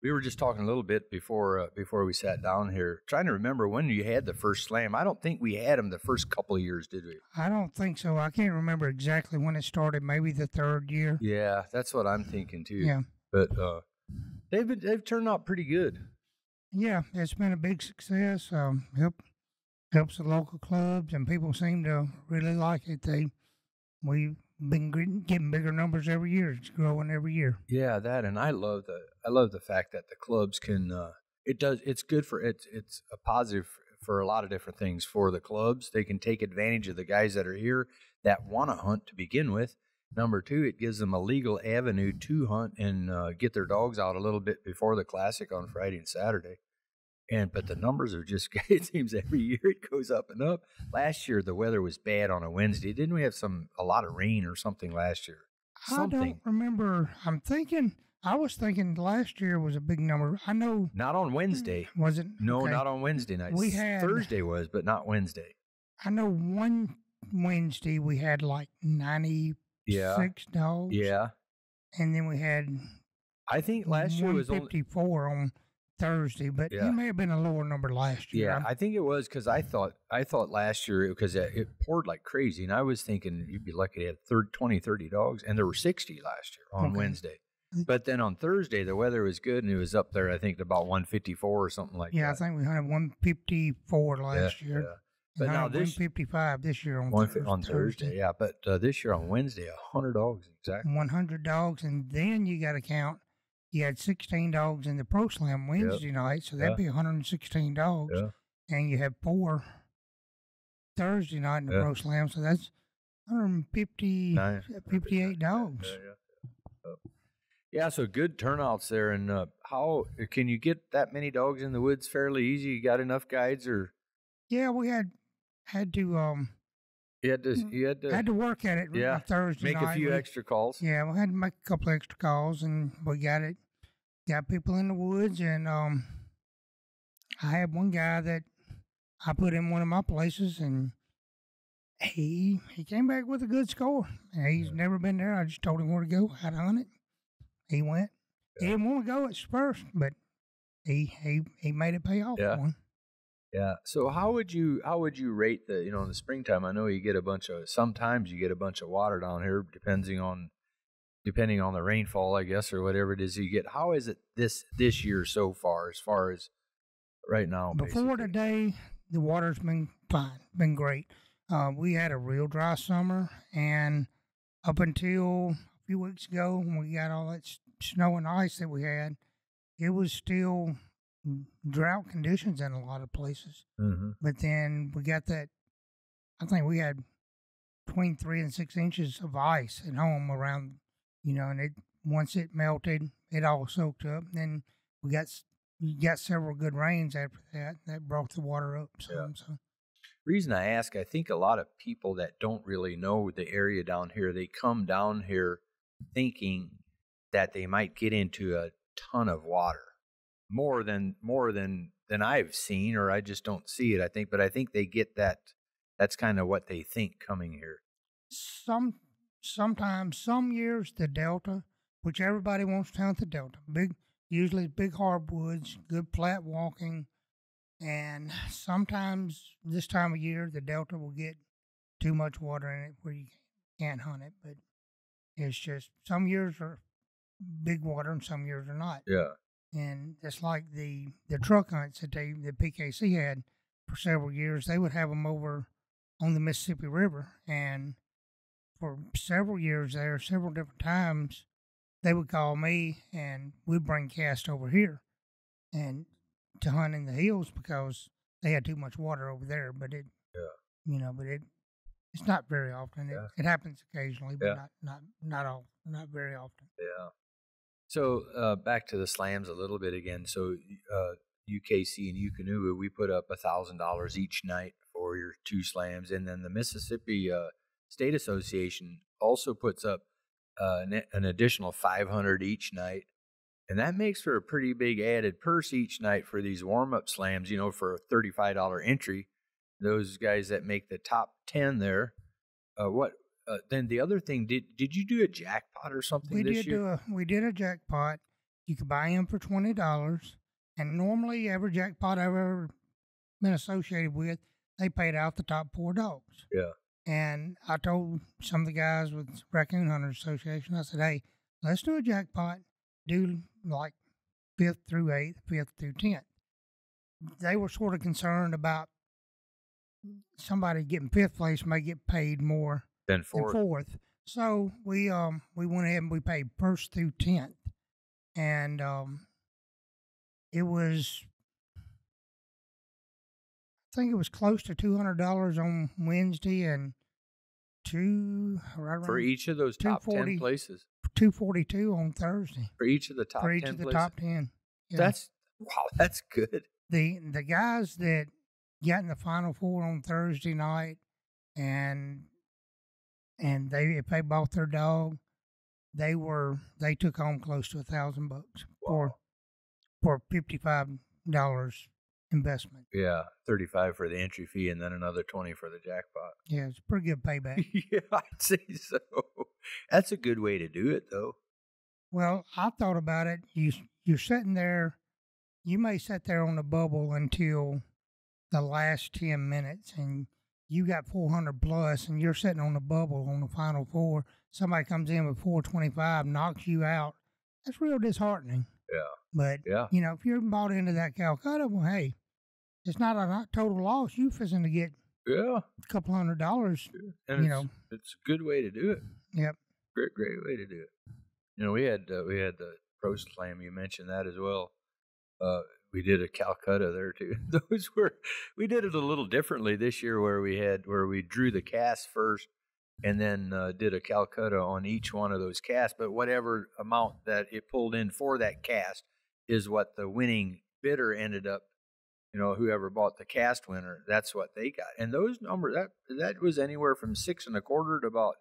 We were just talking a little bit before we sat down here, trying to remember when you had the first slam. I don't think we had them the first couple of years, did we? I don't think so. I can't remember exactly when it started, maybe the third year. Yeah, that's what I'm thinking too. Yeah. But they've turned out pretty good. Yeah, it's been a big success. Helps the local clubs, and people seem to really like it. We've been getting bigger numbers every year. It's growing every year. Yeah, that, and I love the fact that the clubs can. It's good for it's a positive for a lot of different things for the clubs. They can take advantage of the guys that are here that want to hunt to begin with. Number two, it gives them a legal avenue to hunt and get their dogs out a little bit before the Classic on Friday and Saturday. But the numbers are just, it seems every year it goes up and up. Last year, the weather was bad on a Wednesday. Didn't we have a lot of rain or something last year? I don't remember. I was thinking last year was a big number. I know. Not on Wednesday. Was it? No, okay. Not on Wednesday night. Thursday was, but not Wednesday. I know one Wednesday we had like 96 dogs. Yeah. And then we had, I think last year was 154 on Thursday, but it may have been a lower number last year. Yeah, I think it was because I thought last year because it poured like crazy, and I was thinking you'd be lucky to have 20, 30 dogs, and there were 60 last year on Wednesday. But then on Thursday, the weather was good, and it was up there, I think, to about 154 or something like that. Yeah, I think we had 154 last year. Yeah. But now 155 this year on Thursday. Yeah, but this year on Wednesday, 100 dogs exactly. 100 dogs, and then you got to count. You had 16 dogs in the Pro Slam Wednesday night, so that'd be 116 dogs. Yeah. And you have 4 Thursday night in the Pro Slam, so that's 58 dogs. Yeah, so good turnouts there. And how can you get that many dogs in the woods fairly easy? You got enough guides, or? Yeah, we had to. You had to work at it on Thursday night. Make a few extra calls. Yeah, we had to make a couple extra calls, and we got people in the woods. And I had one guy that I put in one of my places, and he came back with a good score. And he's never been there. I just told him where to go, how to hunt it. He went. He didn't want to go at first, but he made it pay off for him. Yeah. So how would you rate the, in the springtime? I know you get sometimes you get a bunch of water down here, depending on the rainfall, I guess, or whatever it is you get. How is it this year so far, as far as right now? Before today, the water's been fine, been great. We had a real dry summer, and up until a few weeks ago, when we got all that snow and ice that we had, it was still drought conditions in a lot of places. Mm-hmm. But then we got that, I think we had between 3 and 6 inches of ice at home around, and once it melted, it all soaked up. Then we got several good rains after that brought the water up some. So reason I ask, I think a lot of people that don't really know the area down here, they come down here thinking that they might get into a ton of water, more than I've seen, or I just don't see it. But I think they get that. That's kind of what they think coming here. Sometimes, some years, the Delta, which everybody wants to hunt the Delta, usually big hardwoods, good flat walking, and sometimes this time of year, the Delta will get too much water in it where you can't hunt it. But it's just some years are big water and some years are not. Yeah. And it's like the truck hunts that the PKC had for several years. They would have them over on the Mississippi River, and for several years there, several different times, they would call me and we'd bring cast over here and to hunt in the hills because they had too much water over there. But it's not very often. It happens occasionally, but not very often. Yeah. So back to the slams a little bit again. So UKC and Eukanuba, we put up $1,000 each night for your 2 slams, and then the Mississippi State Association also puts up an additional $500 each night, and that makes for a pretty big added purse each night for these warm-up slams. For a $35 entry, those guys that make the top 10 there. Then the other thing, did you do a jackpot or something this year? We did a jackpot. You could buy in for $20, and normally every jackpot I've ever been associated with, they paid out the top 4 dogs. Yeah. And I told some of the guys with Raccoon Hunters Association, I said, hey, let's do a jackpot, do like 5th through 8th, 5th through 10th. They were sort of concerned about somebody getting 5th place may get paid more than 4th. So we went ahead and we paid 1st through 10th. And it was, I think it was close to $200 on Wednesday and for each of those top 10 places. $242 on Thursday. For each of the top 10 places. For each of the top 10. Yeah. That's good. The guys that got in the Final Four on Thursday night, and if they bought their dog, they took home close to $1,000 for $55 investment. Yeah, $35 for the entry fee, and then another $20 for the jackpot. Yeah, it's a pretty good payback. Yeah, I'd say so. That's a good way to do it, though. Well, I thought about it. You're sitting there. You may sit there on the bubble until the last 10 minutes, and you got 400 plus, and you're sitting on the bubble on the Final Four. Somebody comes in with 425, knocks you out. That's real disheartening. Yeah. But, if you're bought into that Calcutta, well, hey, it's not a total loss. You're fixing to get a couple $100. And it's a good way to do it. Yep. Great way to do it. We had the Pro Slam. You mentioned that as well. We did a Calcutta there too. We did it a little differently this year, where we drew the cast first, and then did a Calcutta on each one of those casts. But whatever amount that it pulled in for that cast is what the winning bidder ended up. Whoever bought the cast winner, that's what they got. And those numbers, that was anywhere from 6 1/4 to about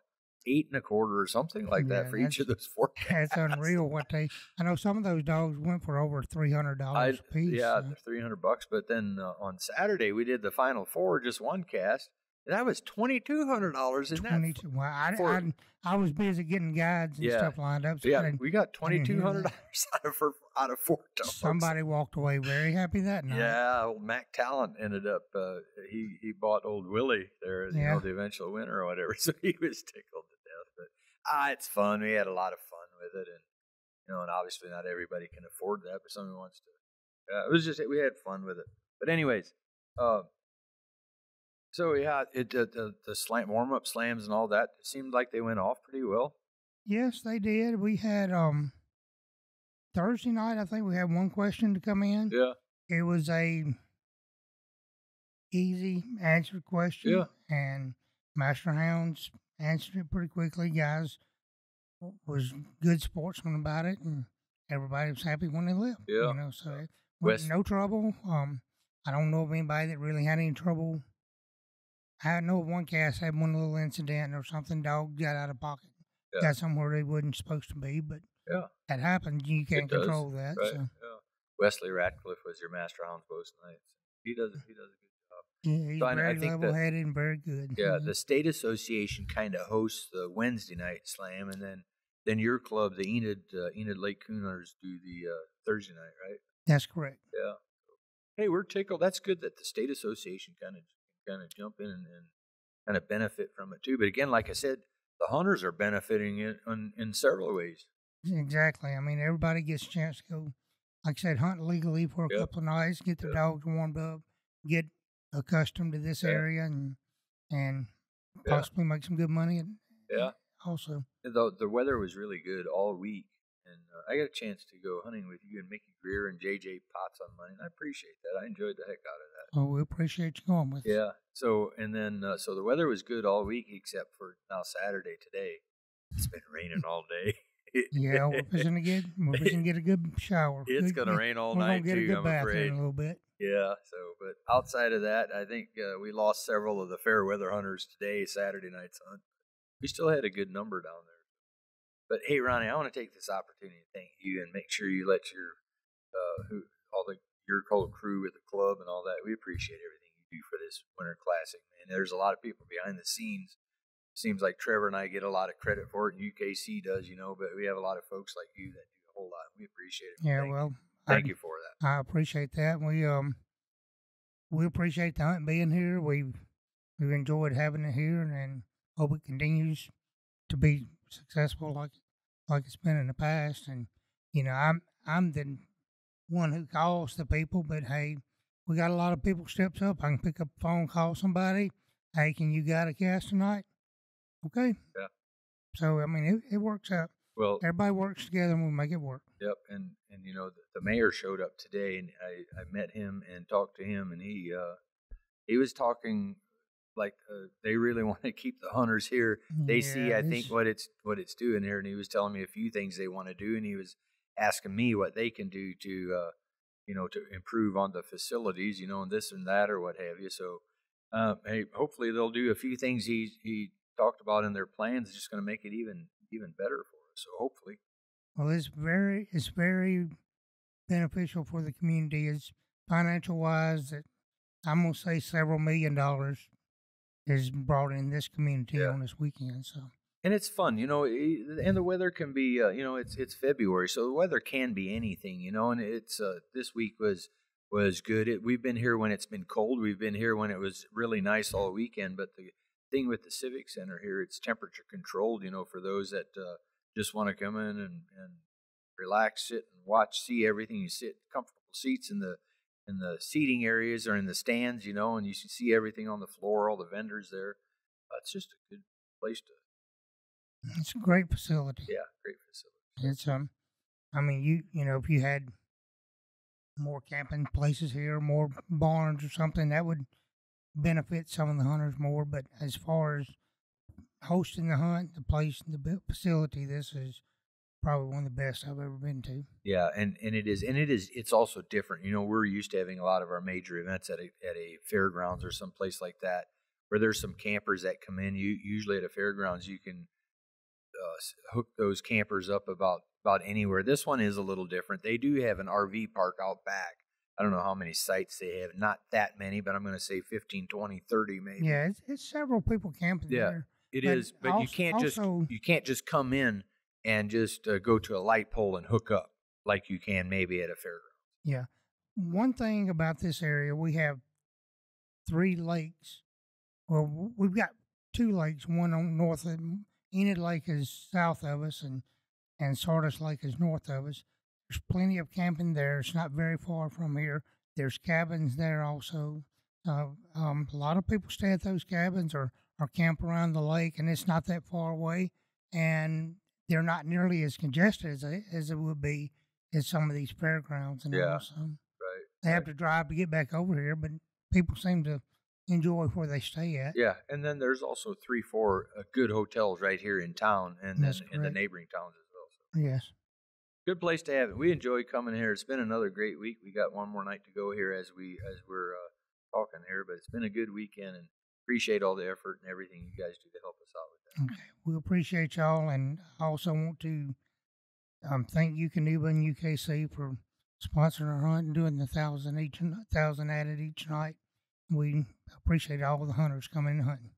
8 1/4 or something like that for each of those 4 casts. That's unreal. I know some of those dogs went for over $300 a piece. Yeah, $300. But then on Saturday we did the Final Four, just one cast. That was $2,200 in that. Well, I was busy getting guides and stuff lined up. So we got $2,200 out of 4 dogs. Somebody walked away very happy that night. Yeah, old Mac Talent ended up. He bought old Willie there, the eventual winner or whatever. So he was tickled to death. But it's fun. We had a lot of fun with it, and obviously not everybody can afford that, but someone wants to. It was just we had fun with it. But anyways. So the warm up slams and all that, it seemed like they went off pretty well. Yes, they did. We had Thursday night. I think we had one question to come in. Yeah, it was a easy answered question. Yeah, and Master Hounds answered it pretty quickly. Guys was good sportsmen about it, and everybody was happy when they left. Yeah, so it was no trouble. I don't know of anybody that really had any trouble. I know one cast had one little incident or something. Dog got out of pocket, got somewhere they wasn't supposed to be, but that happens. You can't control that. Right. So. Yeah. Wesley Ratcliffe was your master hounds both nights. He does a good job. Yeah, he's So very level-headed and very good. Yeah, the state association kind of hosts the Wednesday night slam, and then your club, the Enid Lake Cooners, do the Thursday night, right? That's correct. Yeah. Hey, we're tickled. That's good that the state association kind of jump in and kind of benefit from it too. But again, like I said, the hunters are benefiting it in several ways. Exactly. I mean, everybody gets a chance to go, like I said, hunt legally for a couple of nights, get their dogs warmed up, get accustomed to this area, and possibly make some good money. Also, the weather was really good all week, and I got a chance to go hunting with you and Mickey Greer and JJ Potts on Monday, and I appreciate that. I enjoyed the heck out of that. Oh, we appreciate you going with us. Yeah. So and then so the weather was good all week except for now Saturday today. It's been raining all day. Yeah, we're fishing to get a good shower. It's going to rain all night too. We're going to get a good bath afraid. in a little bit. Yeah. So, but outside of that, I think we lost several of the fair weather hunters today, Saturday night's hunt. We still had a good number down there. But hey, Ronnie, I want to take this opportunity to thank you and make sure you let your your whole crew with the club and all that. We appreciate everything you do for this Winter Classic, man. There's a lot of people behind the scenes. Seems like Trevor and I get a lot of credit for it, and UKC does, but we have a lot of folks like you that do a whole lot. We appreciate it. Yeah, thank you for that. I appreciate that. We appreciate the hunt being here. We've enjoyed having it here, and hope it continues to be successful like it's been in the past. And I'm the one who calls the people, but hey, we got a lot of people steps up. I can pick up the phone, call somebody. Hey, can you got a cast tonight? Okay. Yeah. So I mean, it works out. Well, everybody works together, and we make it work. Yep. And the mayor showed up today, and I met him and talked to him, and he was talking like they really want to keep the hunters here. They see, I think, what it's doing here, and he was telling me a few things they want to do, and he was asking me what they can do to to improve on the facilities, and this and that or what have you. So, hey, hopefully they'll do a few things he talked about in their plans. It's just going to make it even better for us. So hopefully. Well, it's very beneficial for the community. It's financial wise that I'm gonna say several $1 million is brought in this community on this weekend. So. And it's fun, and the weather can be, it's February, so the weather can be anything, and it's this week was good. We've been here when it's been cold. We've been here when it was really nice all weekend. But the thing with the Civic Center here, it's temperature controlled, for those that just want to come in and relax, sit and watch, see everything. You sit comfortable seats in the seating areas or in the stands, and you can see everything on the floor, all the vendors there. It's just a good place to. It's a great facility. Yeah, great facility. It's I mean, if you had more camping places here, more barns or something, that would benefit some of the hunters more. But as far as hosting the hunt, the facility, this is probably one of the best I've ever been to. Yeah, and it's also different. We're used to having a lot of our major events at a fairgrounds or someplace like that, where there's some campers that come in. Usually at a fairgrounds, you can hook those campers up about anywhere. This one is a little different. They do have an RV park out back. I don't know how many sites they have. Not that many, but I'm going to say 15, 20, 30 maybe. Yeah, it's several people camping there. It is, but also, you can't just come in and just go to a light pole and hook up like you can maybe at a fairground. Yeah. One thing about this area, we have 3 lakes. Well, we've got 2 lakes, one on north of Enid Lake is south of us, and Sardis Lake is north of us. There's plenty of camping there. It's not very far from here. There's cabins there also. A lot of people stay at those cabins or camp around the lake, and it's not that far away. And they're not nearly as congested as it would be at some of these fairgrounds. And also, right. They have to drive to get back over here, but people seem to enjoy where they stay at. Yeah, and then there's also 3-4 good hotels right here in town, and then in the neighboring towns as well. So. Yes. Good place to have it. We enjoy coming here. It's been another great week. We got one more night to go here as we're talking here, but it's been a good weekend, and appreciate all the effort and everything you guys do to help us out with that. Okay. We appreciate y'all, and I also want to thank UKC and UKC for sponsoring our hunt and doing the 1,000 added each night. We appreciate all the hunters coming and hunting.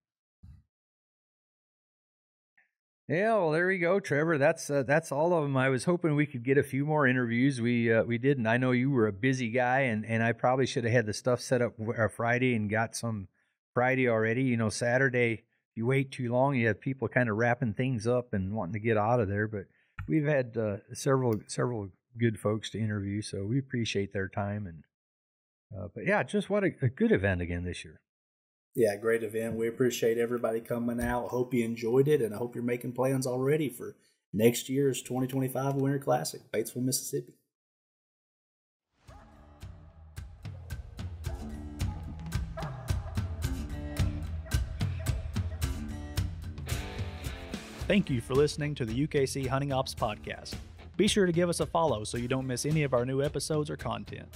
Yeah, well, there we go, Trevor. That's all of them. I was hoping we could get a few more interviews. We didn't. I know you were a busy guy, and I probably should have had the stuff set up Friday and got some Friday already. You know, Saturday, if you wait too long, you have people kind of wrapping things up and wanting to get out of there. But we've had several good folks to interview, so we appreciate their time. And but yeah, just what a good event again this year. Yeah, great event. We appreciate everybody coming out. Hope you enjoyed it, and I hope you're making plans already for next year's 2025 Winter Classic, Batesville, Mississippi. Thank you for listening to the UKC Hunting Ops Podcast. Be sure to give us a follow so you don't miss any of our new episodes or content.